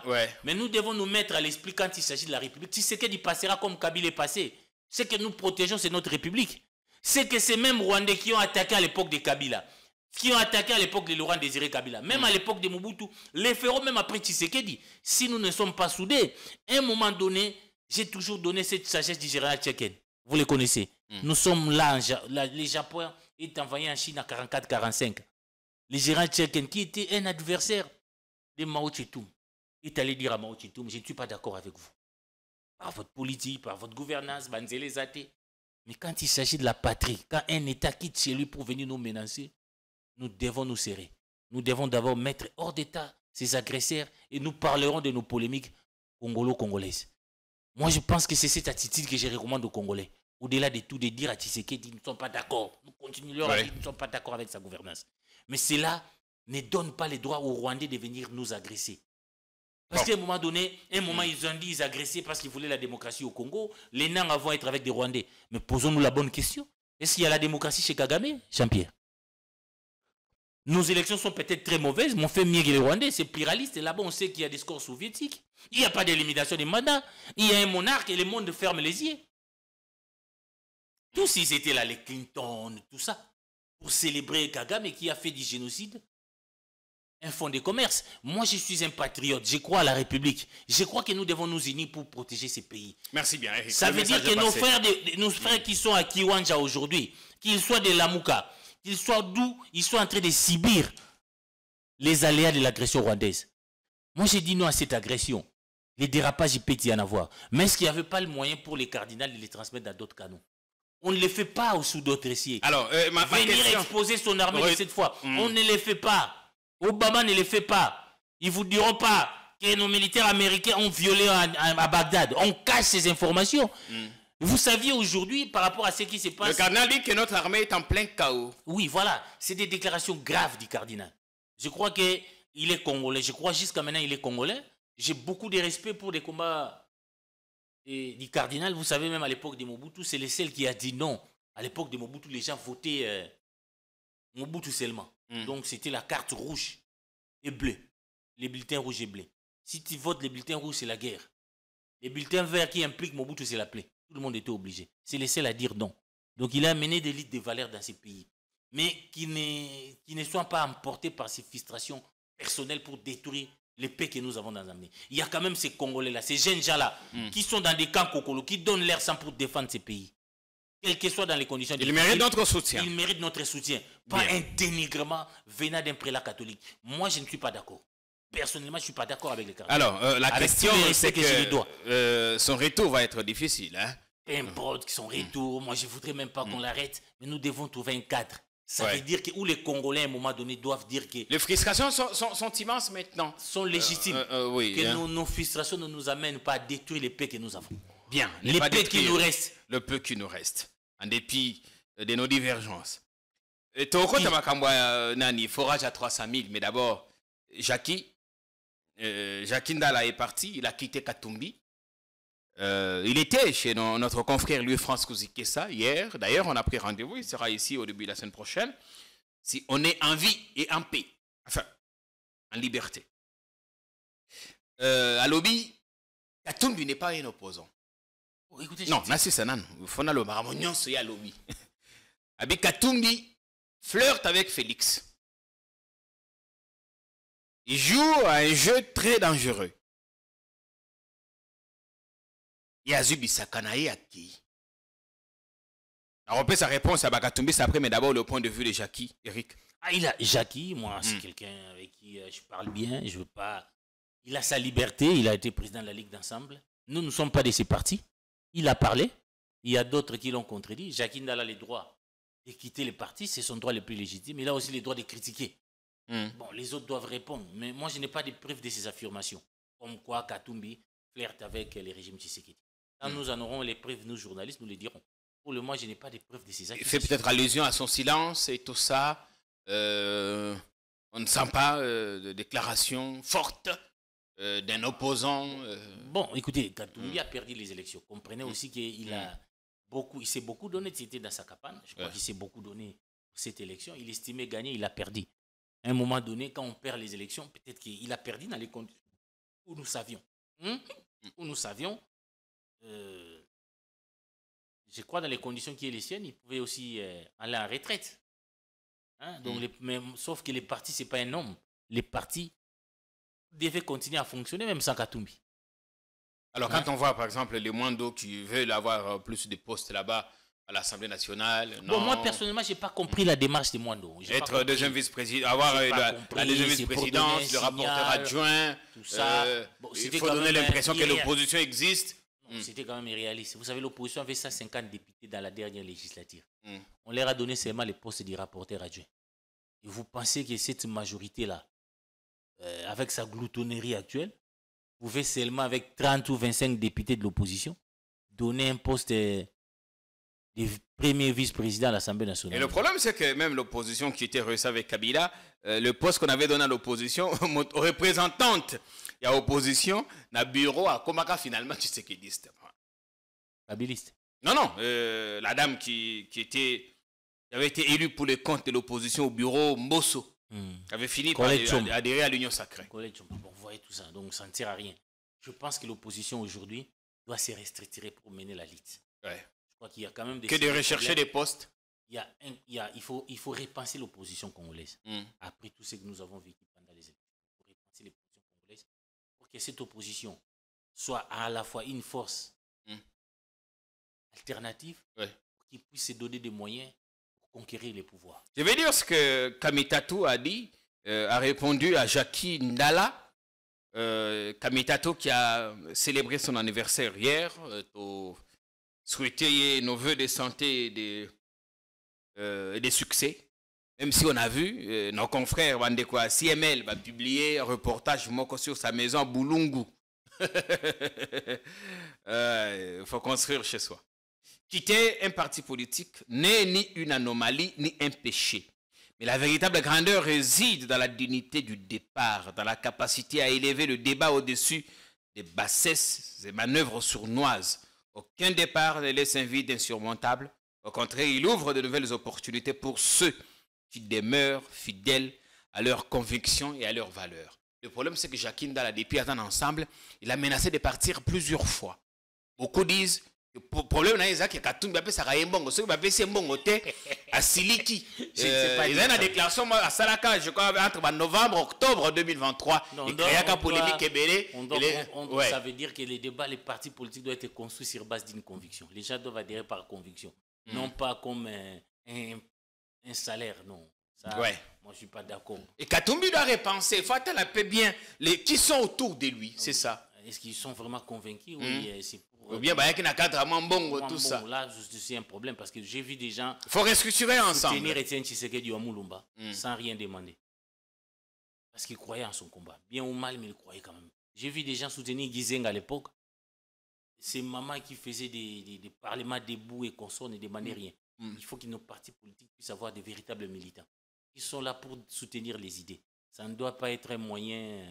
Mais nous devons nous mettre à l'esprit quand il s'agit de la République. Si c'est qu'il passera comme Kabila est passé, ce que nous protégeons, c'est notre République. C'est que ces mêmes Rwandais qui ont attaqué à l'époque de Kabila, qui ont attaqué à l'époque de Laurent Désiré Kabila, même à l'époque de Mobutu, les feront même après Tshisekedi. Si nous ne sommes pas soudés, à un moment donné, j'ai toujours donné cette sagesse du général Tcheken. Vous les connaissez. Nous sommes là, les Japonais étaient envoyés en Chine à 44-45. Le général Tcheken, qui était un adversaire de Mao Tse-tung, est allé dire à Mao Tse-tung, je ne suis pas d'accord avec vous. Par votre politique, par votre gouvernance, Banzele Zate. Mais quand il s'agit de la patrie, quand un État quitte chez lui pour venir nous menacer, nous devons nous serrer. Nous devons d'abord mettre hors d'état ces agresseurs et nous parlerons de nos polémiques congolo-congolaises. Moi, je pense que c'est cette attitude que je recommande aux Congolais. Au-delà de tout, de dire à Tshisekedi, nous ne sommes pas d'accord. Nous continuons à dire que nous ne sommes pas d'accord avec sa gouvernance. Mais cela ne donne pas le droit aux Rwandais de venir nous agresser. Parce qu'à un moment donné, ils ont dit qu'ils agressaient parce qu'ils voulaient la démocratie au Congo. Les nains vont être avec des Rwandais. Mais posons-nous la bonne question. Est-ce qu'il y a la démocratie chez Kagame, Jean-Pierre? Nos élections sont peut-être très mauvaises, mais on fait mieux que les Rwandais, c'est pluraliste. Et là-bas, on sait qu'il y a des scores soviétiques. Il n'y a pas d'élimination des mandats. Il y a un monarque et le monde ferme les yeux. Tous ils étaient là, les Clinton, tout ça, pour célébrer Kagame qui a fait du génocide un fonds de commerce. Moi, je suis un patriote. Je crois à la République. Je crois que nous devons nous unir pour protéger ces pays. Merci bien, Eric. Ça veut dire que nos frères qui sont à Kiwanja aujourd'hui, qu'ils soient de Lamuka, qu'ils soient d'où, ils sont en train de subir les aléas de l'agression rwandaise. Moi, j'ai dit non à cette agression. Les dérapages, il peut y en avoir. Mais est-ce qu'il n'y avait pas le moyen pour les cardinals de les transmettre dans d'autres canaux? On ne les fait pas sous d'autres dossiers. Alors, venir question... exposer son armée cette fois, on ne les fait pas. Obama ne les fait pas. Ils vous diront pas que nos militaires américains ont violé à Bagdad. On cache ces informations. Vous saviez aujourd'hui, par rapport à ce qui se passe... Le cardinal dit que notre armée est en plein chaos. Oui, voilà. C'est des déclarations graves du cardinal. Je crois qu'il est congolais. Je crois jusqu'à maintenant il est congolais. J'ai beaucoup de respect pour des combats du cardinal. Vous savez, même à l'époque de Mobutu, c'est le seul qui a dit non. À l'époque de Mobutu, les gens votaient Mobutu seulement. Donc c'était la carte rouge et bleue. Les bulletins rouges et bleus. Si tu votes les bulletins rouges, c'est la guerre. Les bulletins verts qui impliquent Mobutu, c'est la plaie. Tout le monde était obligé. C'est le seul à dire non. Donc il a amené des litres de valeurs dans ces pays. Mais qui ne soient pas emportés par ces frustrations personnelles pour détruire les paix que nous avons dans l'année. Il y a quand même ces Congolais-là, ces jeunes gens-là, qui sont dans des camps Kokolo, qui donnent leur sang pour défendre ces pays. Quelles que soient dans les conditions. Ils méritent notre soutien. Ils méritent notre soutien. Pas un dénigrement venant d'un prélat catholique. Moi, je ne suis pas d'accord. Personnellement, je ne suis pas d'accord avec les cardinaux. Alors, la question, c'est que son retour va être difficile. Hein? Peu importe son retour, moi, je ne voudrais même pas qu'on l'arrête, mais nous devons trouver un cadre. Ça veut dire que où les Congolais, à un moment donné, doivent dire que... Les frustrations sont immenses maintenant. Sont légitimes. Oui, que nos frustrations ne nous amènent pas à détruire les paix que nous avons. Bien. Les paix qui nous restent. Le peu qui nous reste. En dépit de nos divergences. Toko Tamakambwa Nani, forage à 300 000. Mais d'abord, Jackie Ndala est parti. Il a quitté Katumbi. Il était chez notre confrère Louis-France Kouzikessa hier. D'ailleurs, on a pris rendez-vous. Il sera ici au début de la semaine prochaine. Si on est en vie et en paix. Enfin, en liberté. À Lobi, Katumbi n'est pas un opposant. Oh, écoutez, non, merci Sanan. Il faut aller au Maramonion, c'est à Lobi. Abi Katumbi flirte avec Félix. Il joue à un jeu très dangereux. Yazubi Sakanae à qui? Alors on peut sa réponse à Bakatumbi, c'est après, mais d'abord le point de vue de Jackie, Eric. Jackie, moi, c'est quelqu'un avec qui je parle bien, je veux pas... Il a sa liberté, il a été président de la Ligue d'ensemble. Nous ne sommes pas de ces partis. Il a parlé. Il y a d'autres qui l'ont contredit. Jackie Ndala a le droit de quitter les partis, c'est son droit le plus légitime. Il a aussi le droit de critiquer. Bon, les autres doivent répondre. Mais moi, je n'ai pas de preuves de ces affirmations. Comme quoi Katumbi flirte avec les régimes Tshisekedi. Quand nous en aurons les preuves, nous journalistes, nous les dirons. Pour le moment, je n'ai pas de preuves de ces accusations. Il fait peut-être allusion à son silence et tout ça. On ne sent pas de déclaration forte d'un opposant. Bon, écoutez, Katumbi a perdu les élections. Comprenez aussi qu'il s'est beaucoup donné dans sa campagne. Je crois qu'il s'est beaucoup donné pour cette élection. Il estimait gagner, il a perdu. À un moment donné, quand on perd les élections, peut-être qu'il a perdu dans les conditions où nous savions. Où nous savions. Je crois dans les conditions qui est les siennes, il pouvait aussi aller en retraite. Hein? Donc sauf que les partis, ce n'est pas un homme. Les partis devaient continuer à fonctionner même sans Katumbi. Alors, quand on voit, par exemple, les Mwando qui veulent avoir plus de postes là-bas à l'Assemblée nationale... Non. Bon, moi, personnellement, je n'ai pas compris la démarche des Mwando. Être deuxième vice-président, avoir la deuxième vice-présidence, le rapporteur adjoint, tout ça. Il faut donner l'impression que l'opposition existe. C'était quand même irréaliste. Vous savez, l'opposition avait 150 députés dans la dernière législature. On leur a donné seulement les postes de rapporteur adjoint. Et vous pensez que cette majorité-là, avec sa gloutonnerie actuelle, pouvait seulement avec 30 ou 25 députés de l'opposition donner un poste de premier vice-président à l'Assemblée nationale. Et le problème, c'est que même l'opposition qui était reçue avec Kabila, le poste qu'on avait donné à l'opposition, représentante, il y a opposition, dans le bureau à Komaka, finalement, tu sais qui dit. Kabiliste. Non, non, la dame qui avait été élue pour les comptes de l'opposition au bureau Mbosso, avait fini par adhérer à l'Union sacrée. Bon, vous voyez tout ça, donc ça ne sert à rien. Je pense que l'opposition aujourd'hui doit se restructurer pour mener la lutte. Ouais. Je crois qu'il y a quand même des... Que de rechercher des postes. Il faut repenser l'opposition congolaise. Après tout ce que nous avons vécu pendant les élections. Il faut repenser l'opposition congolaise pour que cette opposition soit à la fois une force alternative, pour qu'il puisse se donner des moyens pour conquérir les pouvoirs. Je vais dire ce que Kamitatou a dit, a répondu à Jackie Ndala. Kamitatou qui a célébré son anniversaire hier, souhaiter nos voeux de santé et des succès. Même si on a vu nos confrères Bandekwa CML va publier un reportage moko sur sa maison à Boulungu. Il faut construire chez soi. Quitter un parti politique n'est ni une anomalie ni un péché. Mais la véritable grandeur réside dans la dignité du départ, dans la capacité à élever le débat au-dessus des bassesses et manœuvres sournoises. Aucun départ ne laisse un vide insurmontable. Au contraire, il ouvre de nouvelles opportunités pour ceux qui demeurent fidèles à leurs convictions et à leurs valeurs. Le problème, c'est que Jackie Ndala, depuis un ensemble, il a menacé de partir plusieurs fois. Beaucoup disent que le problème, c'est que Katumbi a fait ça à Mbongo. Ceux qui ont fait ça à Siliki. Ils ont une déclaration à Salaka, je crois, entre novembre et octobre 2023. Il y a une polémique ébélée. Ça veut dire que les débats, les partis politiques doivent être construits sur base d'une conviction. Les gens doivent adhérer par conviction. Non pas comme un salaire, non. Ça, moi, je ne suis pas d'accord. Et Katumbi doit repenser. Il faut attendre un peu bien qui sont autour de lui, c'est ça. Est-ce qu'ils sont vraiment convaincus? Oui, c'est pour... Ou bien, il y a un cadre Mbongo, tout ça. Là, c'est un problème parce que j'ai vu des gens... Il faut restructurer ensemble. Soutenir Etienne Tshisekedi à Moulumba sans rien demander. Parce qu'ils croyaient en son combat. Bien ou mal, mais ils croyaient quand même. J'ai vu des gens soutenir Gizeng à l'époque. C'est maman qui faisait des parlements debout et consorts ne demandait rien. Il faut que nos partis politiques puissent avoir des véritables militants. Ils sont là pour soutenir les idées. Ça ne doit pas être un moyen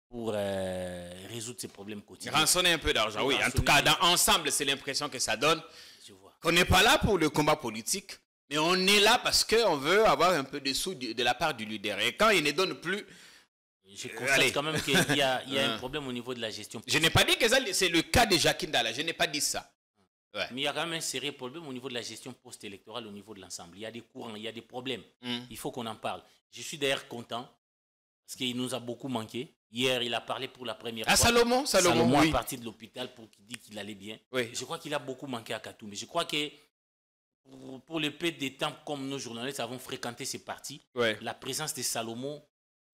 pour résoudre ces problèmes quotidiens. Rançonner un peu d'argent, oui. En tout cas, dans ensemble, c'est l'impression que ça donne. Qu'on n'est pas là pour le combat politique, mais on est là parce qu'on veut avoir un peu de sous de la part du leader. Et quand il ne donne plus... Je constate quand même qu'il y a un problème au niveau de la gestion politique. Je n'ai pas dit que c'est le cas de Jackie Ndala. Je n'ai pas dit ça. Ouais. Mais il y a quand même un sérieux problème au niveau de la gestion post-électorale, au niveau de l'ensemble. Il y a des courants, il y a des problèmes. Il faut qu'on en parle. Je suis d'ailleurs content parce qu'il nous a beaucoup manqué. Hier, il a parlé pour la première fois. Salomon est parti de l'hôpital pour qu'il dise qu'il allait bien. Oui. Je crois qu'il a beaucoup manqué à Katumbi. Je crois que pour le peu de temps comme nos journalistes avons fréquenté ces partis, la présence de Salomon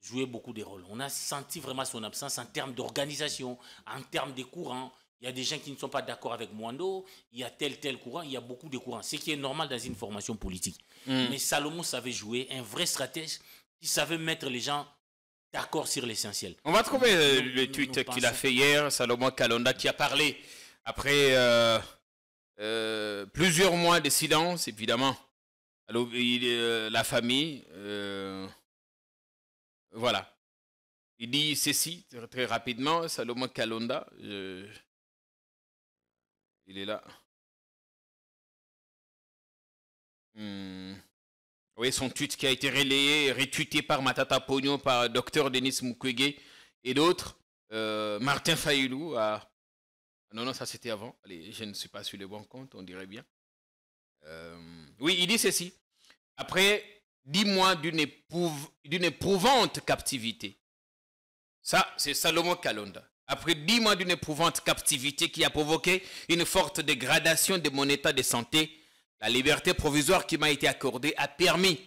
jouait beaucoup de rôles. On a senti vraiment son absence en termes d'organisation, en termes de courants. Il y a des gens qui ne sont pas d'accord avec Mwando, il y a tel courant, il y a beaucoup de courants. Ce qui est normal dans une formation politique. Mais Salomon savait jouer, un vrai stratège qui savait mettre les gens d'accord sur l'essentiel. On va trouver le tweet qu'il a fait hier, Salomon Kalonda, qui a parlé après plusieurs mois de silence, évidemment. Alors, la famille, voilà. Il dit ceci, très rapidement, Salomon Kalonda, il est là. Oui, son tweet qui a été relayé, retweeté par Matata Pogno, par Dr Denis Mukwege et d'autres. Martin Fayulu a... Non, ça c'était avant. Allez, je ne suis pas sur le bon compte, on dirait bien. Oui, il dit ceci. Après 10 mois d'une éprouvante captivité. Ça, c'est Salomon Kalonda. Après 10 mois d'une éprouvante captivité qui a provoqué une forte dégradation de mon état de santé, la liberté provisoire qui m'a été accordée a permis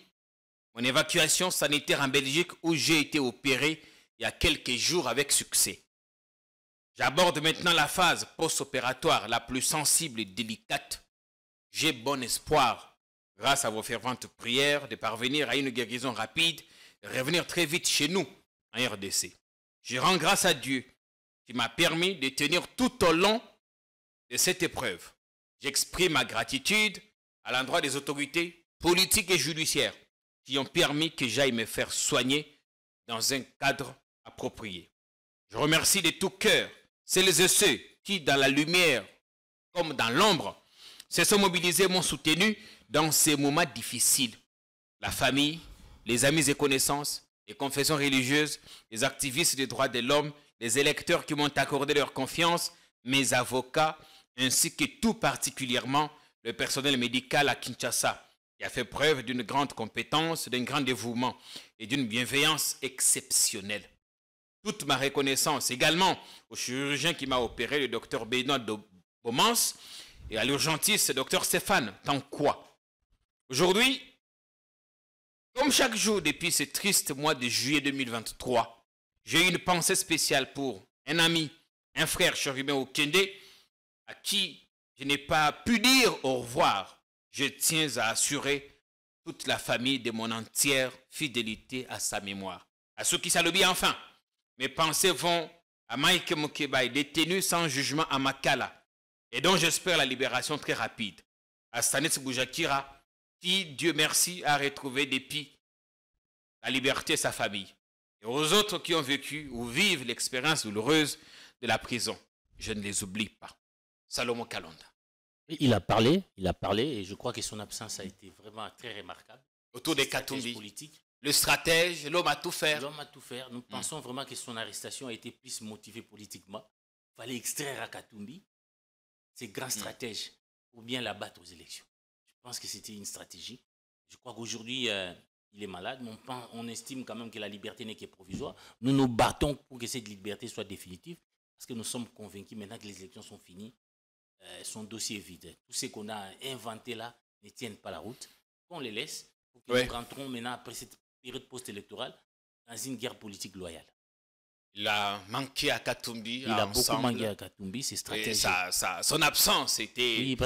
mon évacuation sanitaire en Belgique où j'ai été opéré il y a quelques jours avec succès. J'aborde maintenant la phase post-opératoire la plus sensible et délicate. J'ai bon espoir, grâce à vos ferventes prières, de parvenir à une guérison rapide et revenir très vite chez nous, en RDC. Je rends grâce à Dieu qui m'a permis de tenir tout au long de cette épreuve. J'exprime ma gratitude à l'endroit des autorités politiques et judiciaires qui ont permis que j'aille me faire soigner dans un cadre approprié. Je remercie de tout cœur celles et ceux qui, dans la lumière comme dans l'ombre, se sont mobilisés et m'ont soutenu dans ces moments difficiles. La famille, les amis et connaissances, les confessions religieuses, les activistes des droits de l'homme, les électeurs qui m'ont accordé leur confiance, mes avocats, ainsi que tout particulièrement le personnel médical à Kinshasa, qui a fait preuve d'une grande compétence, d'un grand dévouement et d'une bienveillance exceptionnelle. Toute ma reconnaissance également au chirurgien qui m'a opéré, le docteur Benoît Beaumans, et à l'urgentiste, le docteur Stéphane Tanquois. Aujourd'hui, comme chaque jour depuis ce triste mois de juillet 2023, j'ai eu une pensée spéciale pour un ami, un frère Chérubin Okende, à qui je n'ai pas pu dire au revoir. Je tiens à assurer toute la famille de mon entière fidélité à sa mémoire. À ceux qui s'alobient enfin, mes pensées vont à Mike Mokeba, détenu sans jugement à Makala, et dont j'espère la libération très rapide. À Stanis Boujakira, qui, Dieu merci, a retrouvé depuis la liberté sa famille. Et aux autres qui ont vécu ou vivent l'expérience douloureuse de la prison, je ne les oublie pas. Salomon Kalonda. Il a parlé, et je crois que son absence a été vraiment très remarquable. Autour des Katumbi, politiques. Le stratège, l'homme à tout faire. L'homme à tout faire. Nous pensons vraiment que son arrestation a été plus motivée politiquement. Il fallait extraire à Katumbi ces grands stratèges pour bien l'abattre aux élections. Je pense que c'était une stratégie. Je crois qu'aujourd'hui, il est malade, mais on estime quand même que la liberté n'est que provisoire. Nous nous battons pour que cette liberté soit définitive, parce que nous sommes convaincus maintenant que les élections sont finies, son dossier est vide. Tout ce qu'on a inventé là ne tiennent pas la route. On les laisse pour que nous rentrons maintenant, après cette période post-électorale, dans une guerre politique loyale. Il a manqué à Katumbi. Il a beaucoup manqué à Katumbi, c'est stratégique. Son absence était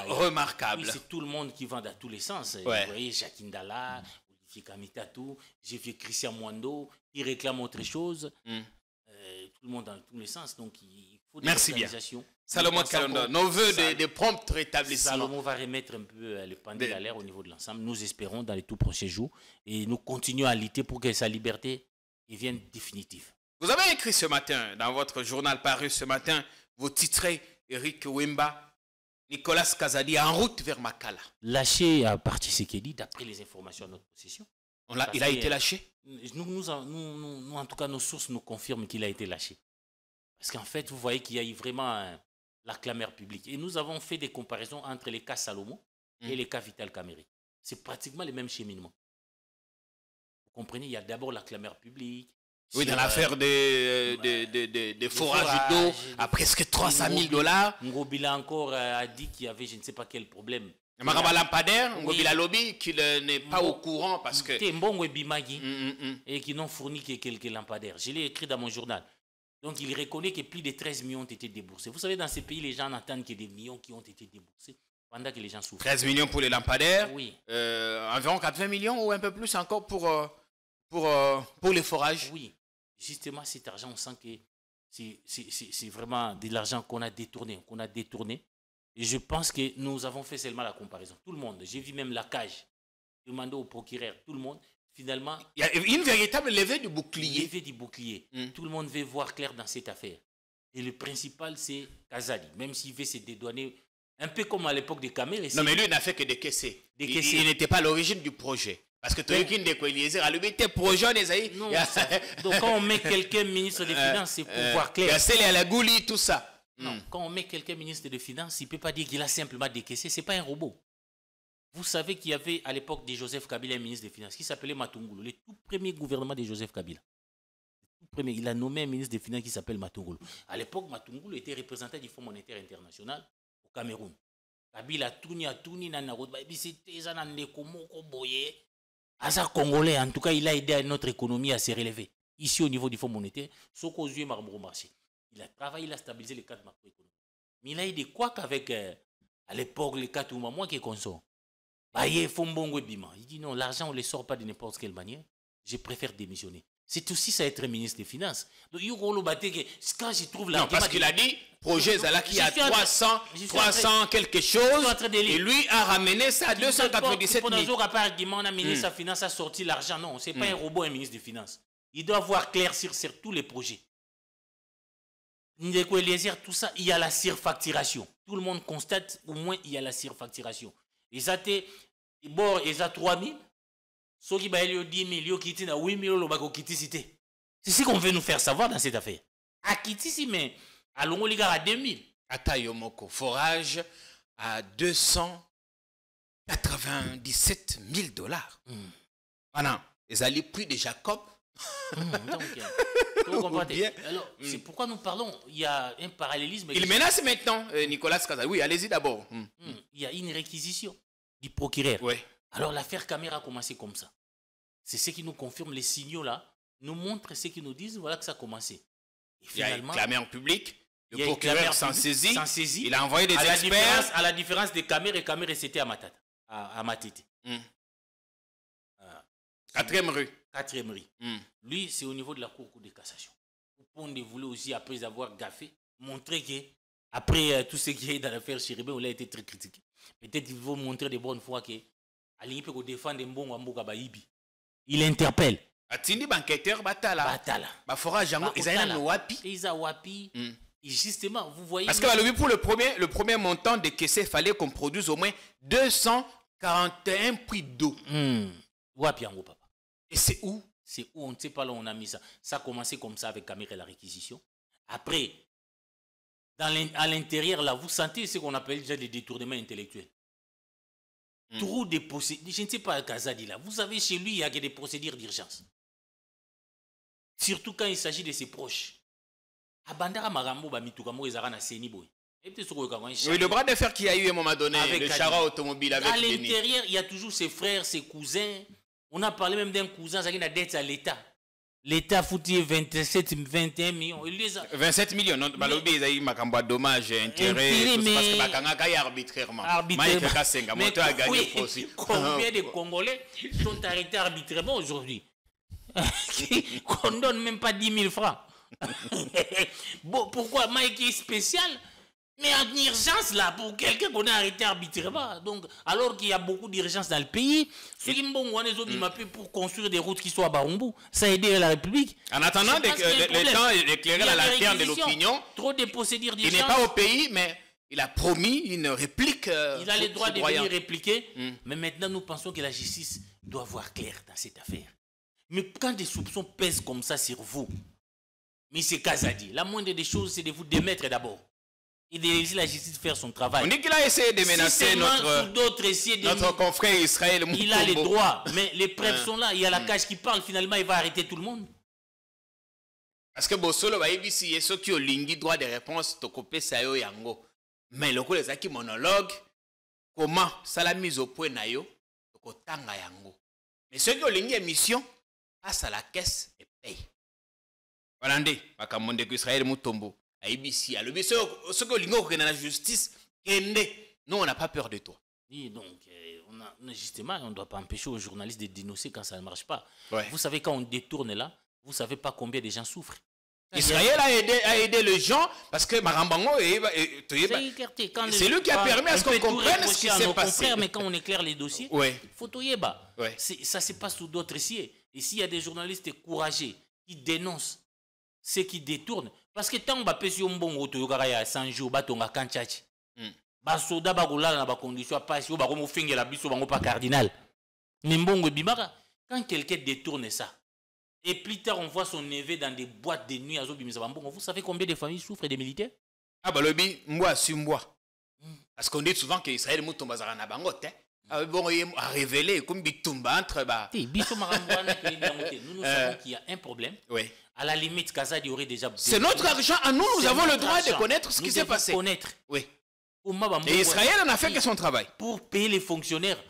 remarquable. Oui, c'est tout le monde qui va dans tous les sens. Vous voyez, Jacques Ndala, Olivier Kamitatou, j'ai vu Christian Mwando, qui réclame autre chose. Tout le monde dans tous les sens. Donc, il faut des organisations. Salomon Kalonda, nos voeux de prompt rétablissement. Salomon va remettre un peu le pendule à l'air au niveau de l'ensemble. Nous espérons dans les tout prochains jours. Et nous continuons à lutter pour que sa liberté devienne définitive. Vous avez écrit ce matin, dans votre journal paru ce matin, vous titrez Eric Wemba, Nicolas Kazadi en route vers Makala. Lâché à partir Sekedi, d'après les informations à notre possession. Il a été lâché? Nous, en tout cas, nos sources nous confirment qu'il a été lâché. Parce qu'en fait, vous voyez qu'il y a eu vraiment la clameur publique. Et nous avons fait des comparaisons entre les cas Salomon et les cas Vital Kamerhe. C'est pratiquement les mêmes cheminements. Vous comprenez, il y a d'abord la clameur publique. Oui, dans l'affaire des forages d'eau à presque 300 000 $. Ngobila encore a dit qu'il y avait je ne sais pas quel problème. Maraba Lampadaire, Ngobila Lobby, qu'il n'est pas au courant parce que... C'est Mbongo et Bimagi et qui n'ont fourni que quelques lampadaires. Je l'ai écrit dans mon journal. Donc il reconnaît que plus de 13 millions ont été déboursés. Vous savez, dans ces pays, les gens n'attendent que des millions qui ont été déboursés pendant que les gens souffrent. 13 millions pour les lampadaires, oui. Environ 80 millions ou un peu plus encore pour les forages. Oui. Justement, cet argent, on sent que c'est vraiment de l'argent qu'on a détourné. Et je pense que nous avons fait seulement la comparaison. Tout le monde, j'ai vu même la cage, demandé au procureur, tout le monde, finalement... Il y a une véritable levée du bouclier. Levée du bouclier. Tout le monde veut voir clair dans cette affaire. Et le principal, c'est Kazadi. Même s'il veut se dédouaner, un peu comme à l'époque de Kamerhe. Non, mais lui, il n'a fait que décaisser. Il n'était pas à l'origine du projet. Parce que tu as eu qu'une décoalisée, à lui, tes projets, non, donc quand on met quelqu'un ministre des Finances, c'est pour voir clair. Il y a la Gouli, tout ça. Non, quand on met quelqu'un ministre des Finances, il ne peut pas dire qu'il a simplement décaissé. Ce n'est pas un robot. Vous savez qu'il y avait à l'époque de Joseph Kabila un ministre des Finances qui s'appelait Matungulu, le tout premier gouvernement de Joseph Kabila. Le tout premier, il a nommé un ministre des Finances qui s'appelle Matungulu. À l'époque, Matungulu était représentant du Fonds monétaire international au Cameroun. Kabila Touni Nanarod, c'était un Congolais, en tout cas, il a aidé à notre économie à se relever. Ici, au niveau du Fonds monétaire, Sokozue Marmoro Marché. Il a travaillé, il a stabilisé les cadres macroéconomiques. Mais il a aidé quoi qu'avec, à l'époque, les 4 mois, moi qui consomme. Il dit non, l'argent, on ne le sort pas de n'importe quelle manière. Je préfère démissionner. C'est aussi ça être ministre des Finances. Donc, quand je trouve la... Non, parce qu'il a dit, projet Zalaki a 300 quelque chose, et lui a ramené ça à 297 000. Un ministre des Finances a sorti l'argent. Non, ce n'est pas un robot, un ministre des Finances. Il doit voir clair sur tous les projets. Tout ça, il y a la surfacturation. Tout le monde constate, au moins, il y a la surfacturation. Ils ont 3 000. Ceux qui ont 10 000, ils ont 8 000. C'est ce qu'on veut nous faire savoir dans cette affaire. À Kitisi, mais à Longoliga à 2 000. À Tayomoko, forage à 297 000 dollars. Voilà. Ils allaient prix de Jacob. Alors, c'est pourquoi nous parlons. Il y a un parallélisme. Il menace maintenant Nicolas Kazali. Oui, allez-y d'abord. Il y a une réquisition du procureur. Ouais. Alors l'affaire Caméra a commencé comme ça. C'est ce qui nous confirme, les signaux là, nous montrent ce qu'ils nous disent, voilà que ça a commencé. Et finalement, il a clamé en public, le procureur s'en saisit, il a envoyé des experts. À la différence de Caméra, et Caméra c'était à Matata, à Matete. 4e rue. 4e rue. Lui, c'est au niveau de la Cour de cassation. Pouponde voulait aussi, après avoir gaffé, montrer que, après tout ce qui est dans l'affaire Chéribé, on a été très critiqué. Peut-être qu'il faut montrer de bonnes fois que Alingi peut défendre Mbongo Mboka Baïbi. Il interpelle. Atindi banqueteur Batala. Bafora Jango, ils ont wapi. Ils ont wapi. Et justement, vous voyez. Parce que pour le premier montant de caissé, il fallait qu'on produise au moins 241 prix d'eau. Wapi Yango papa. Et c'est où? C'est où? On ne sait pas là où on a mis ça. Ça a commencé comme ça avec Caméra et la réquisition. Après, à l'intérieur, là, vous sentez ce qu'on appelle déjà des détournements intellectuels. Trop de procédures. Je ne sais pas, Kazadi, là. Vous savez, chez lui, il y a que des procédures d'urgence. Surtout quand il s'agit de ses proches. Abandara Marambo, Bamitukamo, Ezarana Seniboy. Oui, le bras de fer qu'il y a eu à un moment donné, avec le chara automobile avec à l'intérieur, il y a toujours ses frères, ses cousins. On a parlé même d'un cousin qui a dette à l'État. L'État foutu 21 millions. 27 millions. Non, Balobi, il y a eu un dommage, intérêt, parce que Bakanga y a arbitrairement. Mais combien de Congolais sont arrêtés arbitrairement aujourd'hui? Qu'on ne donne même pas 10 000 francs. Bon, pourquoi Mike est spécial? Mais en urgence, là, pour quelqu'un qu'on a arrêté arbitrairement, donc, alors qu'il y a beaucoup d'urgence dans le pays, ceux qui m'ont appelé pour construire des routes qui soient à Barumbu, ça a aidé la République. En attendant le temps d'éclairer la lanterne de l'opinion, trop de procédures d'urgence. Il n'est pas au pays, mais il a promis une réplique. Il a le droit de venir répliquer, mais maintenant nous pensons que la justice doit voir clair dans cette affaire. Mais quand des soupçons pèsent comme ça sur vous, M. Kazadi, la moindre des choses, c'est de vous démettre d'abord. Et de laisser la justice faire son travail. On dit qu'il a essayé de menacer notre confrère Israël. Il a les droits, mais les preuves sont là. Il y a la cage qui parle, finalement, il va arrêter tout le monde. Parce que Bossolo va y si ceux qui ont l'ingui droit de réponse, tokopé sayo yango. Mais le coup, les acquis monologue, comment ça la mise au point nayo, tokotanga yango. Mais ceux qui ont l'ingui émission, passent à la caisse et payent. Voilà, Bakamonde Israël Moutombo. ABC, ce que l'Union dans la justice, nous, on n'a pas peur de toi. Oui, donc, justement, on ne doit pas empêcher aux journalistes de dénoncer quand ça ne marche pas. Ouais. Vous savez, quand on détourne là, vous ne savez pas combien de gens souffrent. Israël a aidé les gens parce que Marambango, c'est lui qui a permis à ce qu'on comprenne ce qui s'est passé. Mais quand on éclaire les dossiers, il faut toyeba. Ça se passe sous d'autres sièges. Et s'il y a des journalistes courageux qui dénoncent ceux qui détournent, parce que tant que si on bon il y a 100 jours, batonga kanchachi. Basoda bagolala na ba condition passe ou ba ko fingela biso bango pas cardinal. Nimbongo bimaka quand quelqu'un détourne ça. Et plus tard on voit son neveu dans des boîtes de nuit à Zobimisa Bambongo. Vous savez combien de familles souffrent des militaires? Ah bah le bi moi sur moi. Parce qu'on dit souvent que Israël mouton bazara na bango té. Bon, il a révélé comme Bitumba entre bas. Nous savons qu'il y a un problème. Oui. À la limite, Kazadi aurait déjà... C'est notre argent à nous, nous avons le droit de connaître ce qui s'est passé. Connaître. Oui. Et Israël n'a fait que son travail. Pour payer les fonctionnaires,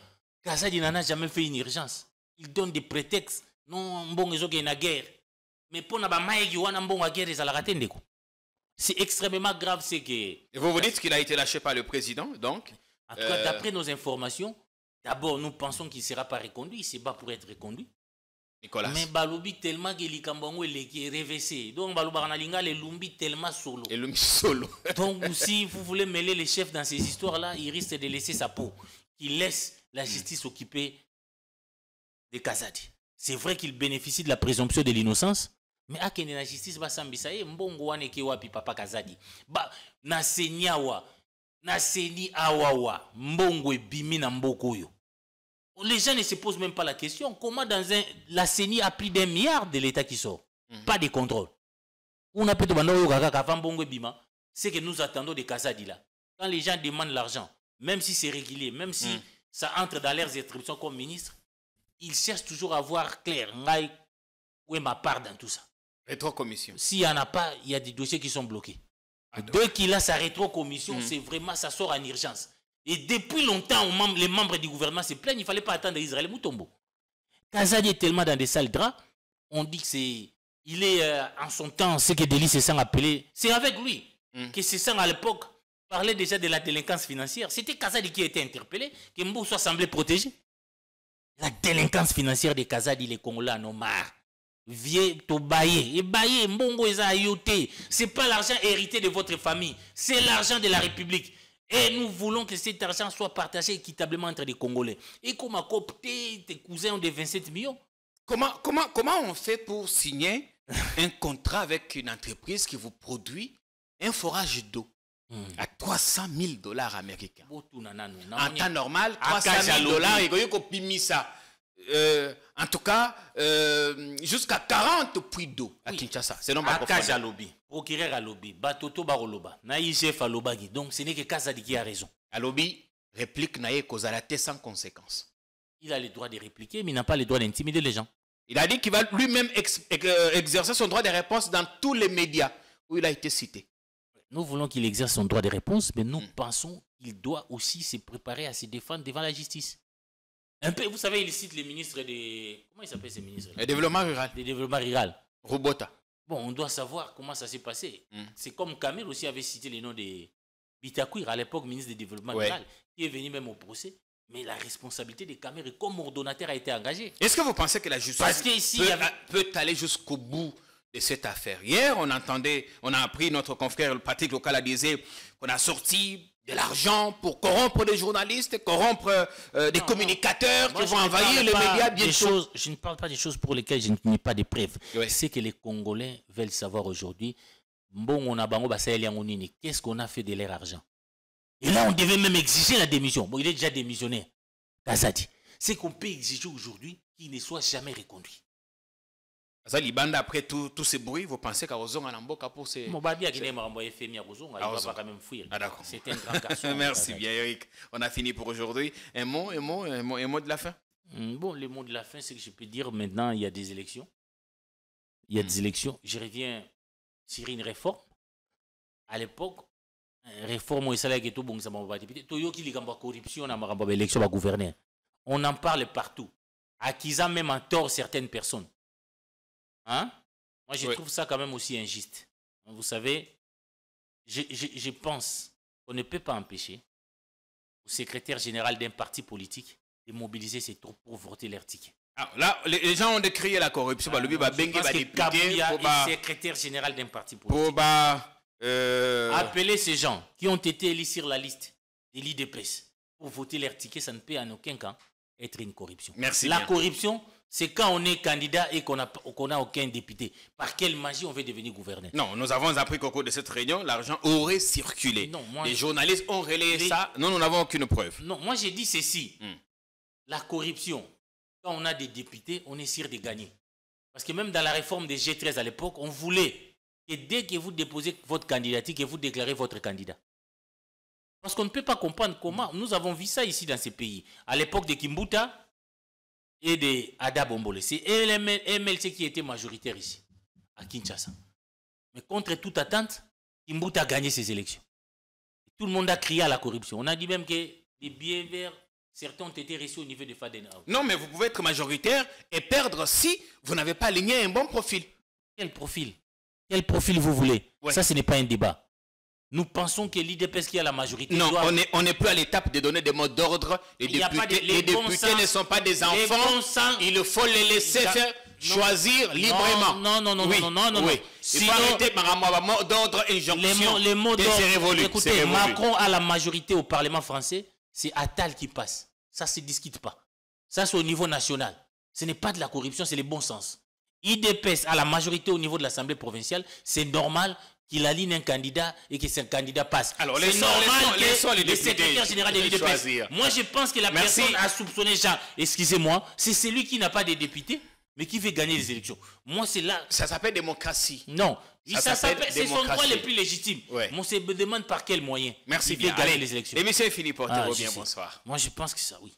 Kazadi n'en a jamais fait une urgence. Il donne des prétextes. Non, bon, ils ont une guerre. Mais pour na maïgi wana mbongo guerre ils allaient rater. C'est extrêmement grave, c'est que... Et vous dites qu'il a été lâché par le président, donc... En tout cas, d'après nos informations, d'abord, nous pensons qu'il ne sera pas reconduit. Il se bat pour être reconduit. Nicolas. Mais Balobi tellement que l'Ikambongo est révessé. Donc, Balobaranalinga, le Lumbi tellement solo. Et Lumbi solo. Donc, si vous voulez mêler les chefs dans ces histoires-là, il risque de laisser sa peau. Il laisse la justice occuper de Kazadi. C'est vrai qu'il bénéficie de la présomption de l'innocence. Mais à la justice, mbongo wane ke wapi papa Kazadi. Ba na senyawa, na seni awawa, mbongo e bimi na mboko yo. Les gens ne se posent même pas la question. Comment la CENI a plus d'1 milliard de l'État qui sort? Pas de contrôle. On a peut-être c'est que nous attendons des Kazadi là. Quand les gens demandent l'argent, même si c'est régulier, même si ça entre dans leurs attributions comme ministre, ils cherchent toujours à voir clair. Où est ma part dans tout ça? Rétrocommission. S'il n'y en a pas, il y a des dossiers qui sont bloqués. Dès qu'il a sa rétrocommission, c'est vraiment, ça sort en urgence. Et depuis longtemps, les membres du gouvernement se plaignent, il ne fallait pas attendre Israël Moutombo. Kazadi est tellement dans des sales draps, on dit que c'est... Il est en son temps, ce que Deli se sent appelé, c'est avec lui que se sent à l'époque parlait déjà de la délinquance financière. C'était Kazadi qui a été interpellé, que Mbou soit semblé protégé. La délinquance financière de Kazadi, les Congolais en ont marre. Vieux to bailler. Et bailler, Mbongo est ayoté. Ce n'est pas l'argent hérité de votre famille, c'est l'argent de la République. Et nous voulons que cet argent soit partagé équitablement entre les Congolais. Et comme à coopter, tes cousins ont des 27 millions. Comment on fait pour signer un contrat avec une entreprise qui vous produit un forage d'eau à 300 000 $ américains? En temps normal, 300 000 $, il faut que ça. En tout cas, jusqu'à 40 puits d'eau à Kinshasa. C'est non pas Kazalobi, procureur à Lobi, Batoto Baroloba, Naïchef à Lobagi. Donc ce n'est que Kazadi qui a raison. À Lobi, réplique Naïe Kozalate sans conséquence. Il a le droit de répliquer, mais il n'a pas le droit d'intimider les gens. Il a dit qu'il va lui-même exercer son droit de réponse dans tous les médias où il a été cité. Nous voulons qu'il exerce son droit de réponse, mais nous pensons qu'il doit aussi se préparer à se défendre devant la justice. Un peu, vous savez, il cite les ministres des... Comment il s'appelle ces ministres? Le développement rural. Le développement rural. Robota. Bon, on doit savoir comment ça s'est passé. C'est comme Kamel aussi avait cité les noms de Bitakwir, à l'époque ministre du développement rural, qui est venu même au procès. Mais la responsabilité de Kamel comme ordonnateur a été engagée. Est-ce que vous pensez que la justice peut aller jusqu'au bout de cette affaire? Hier, on a appris, notre confrère Patrick Local disait qu'on a sorti de l'argent pour corrompre des journalistes, corrompre des communicateurs qui vont envahir les médias bientôt. Je ne parle pas des choses pour lesquelles je n'ai pas de preuves. C'est que les Congolais veulent savoir aujourd'hui, qu'est-ce qu'on a fait de leur argent? Et là, on devait même exiger la démission. Bon, il est déjà démissionnaire, Kazadi. C'est qu'on peut exiger aujourd'hui qu'il ne soit jamais reconduit. Après tout ce bruit, vous pensez qu'à Ozon, Anamboka pour ces... Mon babi a gagné ma renvoyé Femi à Ozon, il va quand même fuir. Ah d'accord. C'est un grand garçon. Merci bien Eric. On a fini pour aujourd'hui. Un mot de la fin. Bon, le mot de la fin, c'est que je peux dire maintenant, il y a des élections. Il y a des élections. Je reviens sur une réforme. À l'époque, réforme au salaire qui est tout bon, ça m'a pas député. Toyoki li gamba corruption, na maramba élection va gouverner. On en parle partout. Accusant même en tort certaines personnes. Hein? Moi, je trouve ça quand même aussi injuste. Vous savez, je pense qu'on ne peut pas empêcher au secrétaire général d'un parti politique de mobiliser ses troupes pour voter leur ticket. Ah, là, les gens ont décrié la corruption. Le secrétaire général d'un parti politique. Appeler ces gens qui ont été élus sur la liste des l'IDPS pour voter leur ticket, ça ne peut en aucun cas être une corruption. Merci la bien. Corruption, c'est quand on est candidat et qu'on n'a aucun député. Par quelle magie on veut devenir gouverneur? Non, nous avons appris qu'au cours de cette réunion, l'argent aurait circulé. Non, les journalistes ont relayé ça. Nous n'avons aucune preuve. Non, moi j'ai dit ceci. La corruption, quand on a des députés, on est sûr de gagner. Parce que même dans la réforme des G13 à l'époque, on voulait que dès que vous déposez votre candidature, que vous déclarez votre candidat. Parce qu'on ne peut pas comprendre comment. Nous avons vu ça ici dans ces pays. À l'époque de Kimbuta et de Ada Bombole. C'est MLC qui était majoritaire ici, à Kinshasa. Mais contre toute attente, Kimbuta a gagné ses élections. Tout le monde a crié à la corruption. On a dit même que les billets verts, certains ont été reçus au niveau de Faden. Non, mais vous pouvez être majoritaire et perdre si vous n'avez pas aligné un bon profil. Quel profil? Quel profil vous voulez? Ouais. Ça, ce n'est pas un débat. Nous pensons que l'IDPS qui a la majorité... Non, doit... on n'est plus à l'étape de donner des mots d'ordre. Les députés ne sont pas des enfants. Il faut les laisser faire choisir librement. Non. Oui. Sinon, il faut arrêter par un mot d'ordre, injonction. Les mots d'ordre... C'est révolu. Écoutez, Macron a la majorité au Parlement français. C'est Attal qui passe. Ça ne se discute pas. Ça, c'est au niveau national. Ce n'est pas de la corruption, c'est le bon sens. IDPS a la majorité au niveau de l'Assemblée provinciale. C'est normal qu'il aligne un candidat et que ce candidat passe. Alors, c'est normal que le secrétaire général de l'IDPS. Moi, je pense que la personne a soupçonné Jean. Excusez-moi, c'est celui qui n'a pas de député, mais qui veut gagner les élections. Moi, c'est là... Ça s'appelle démocratie. Non. C'est son droit le plus légitime. Ouais. On se demande par quel moyen. Merci bien. Gagner les élections. L'émission est finie, portez-vous bien. Bonsoir. Moi, je pense que ça, oui.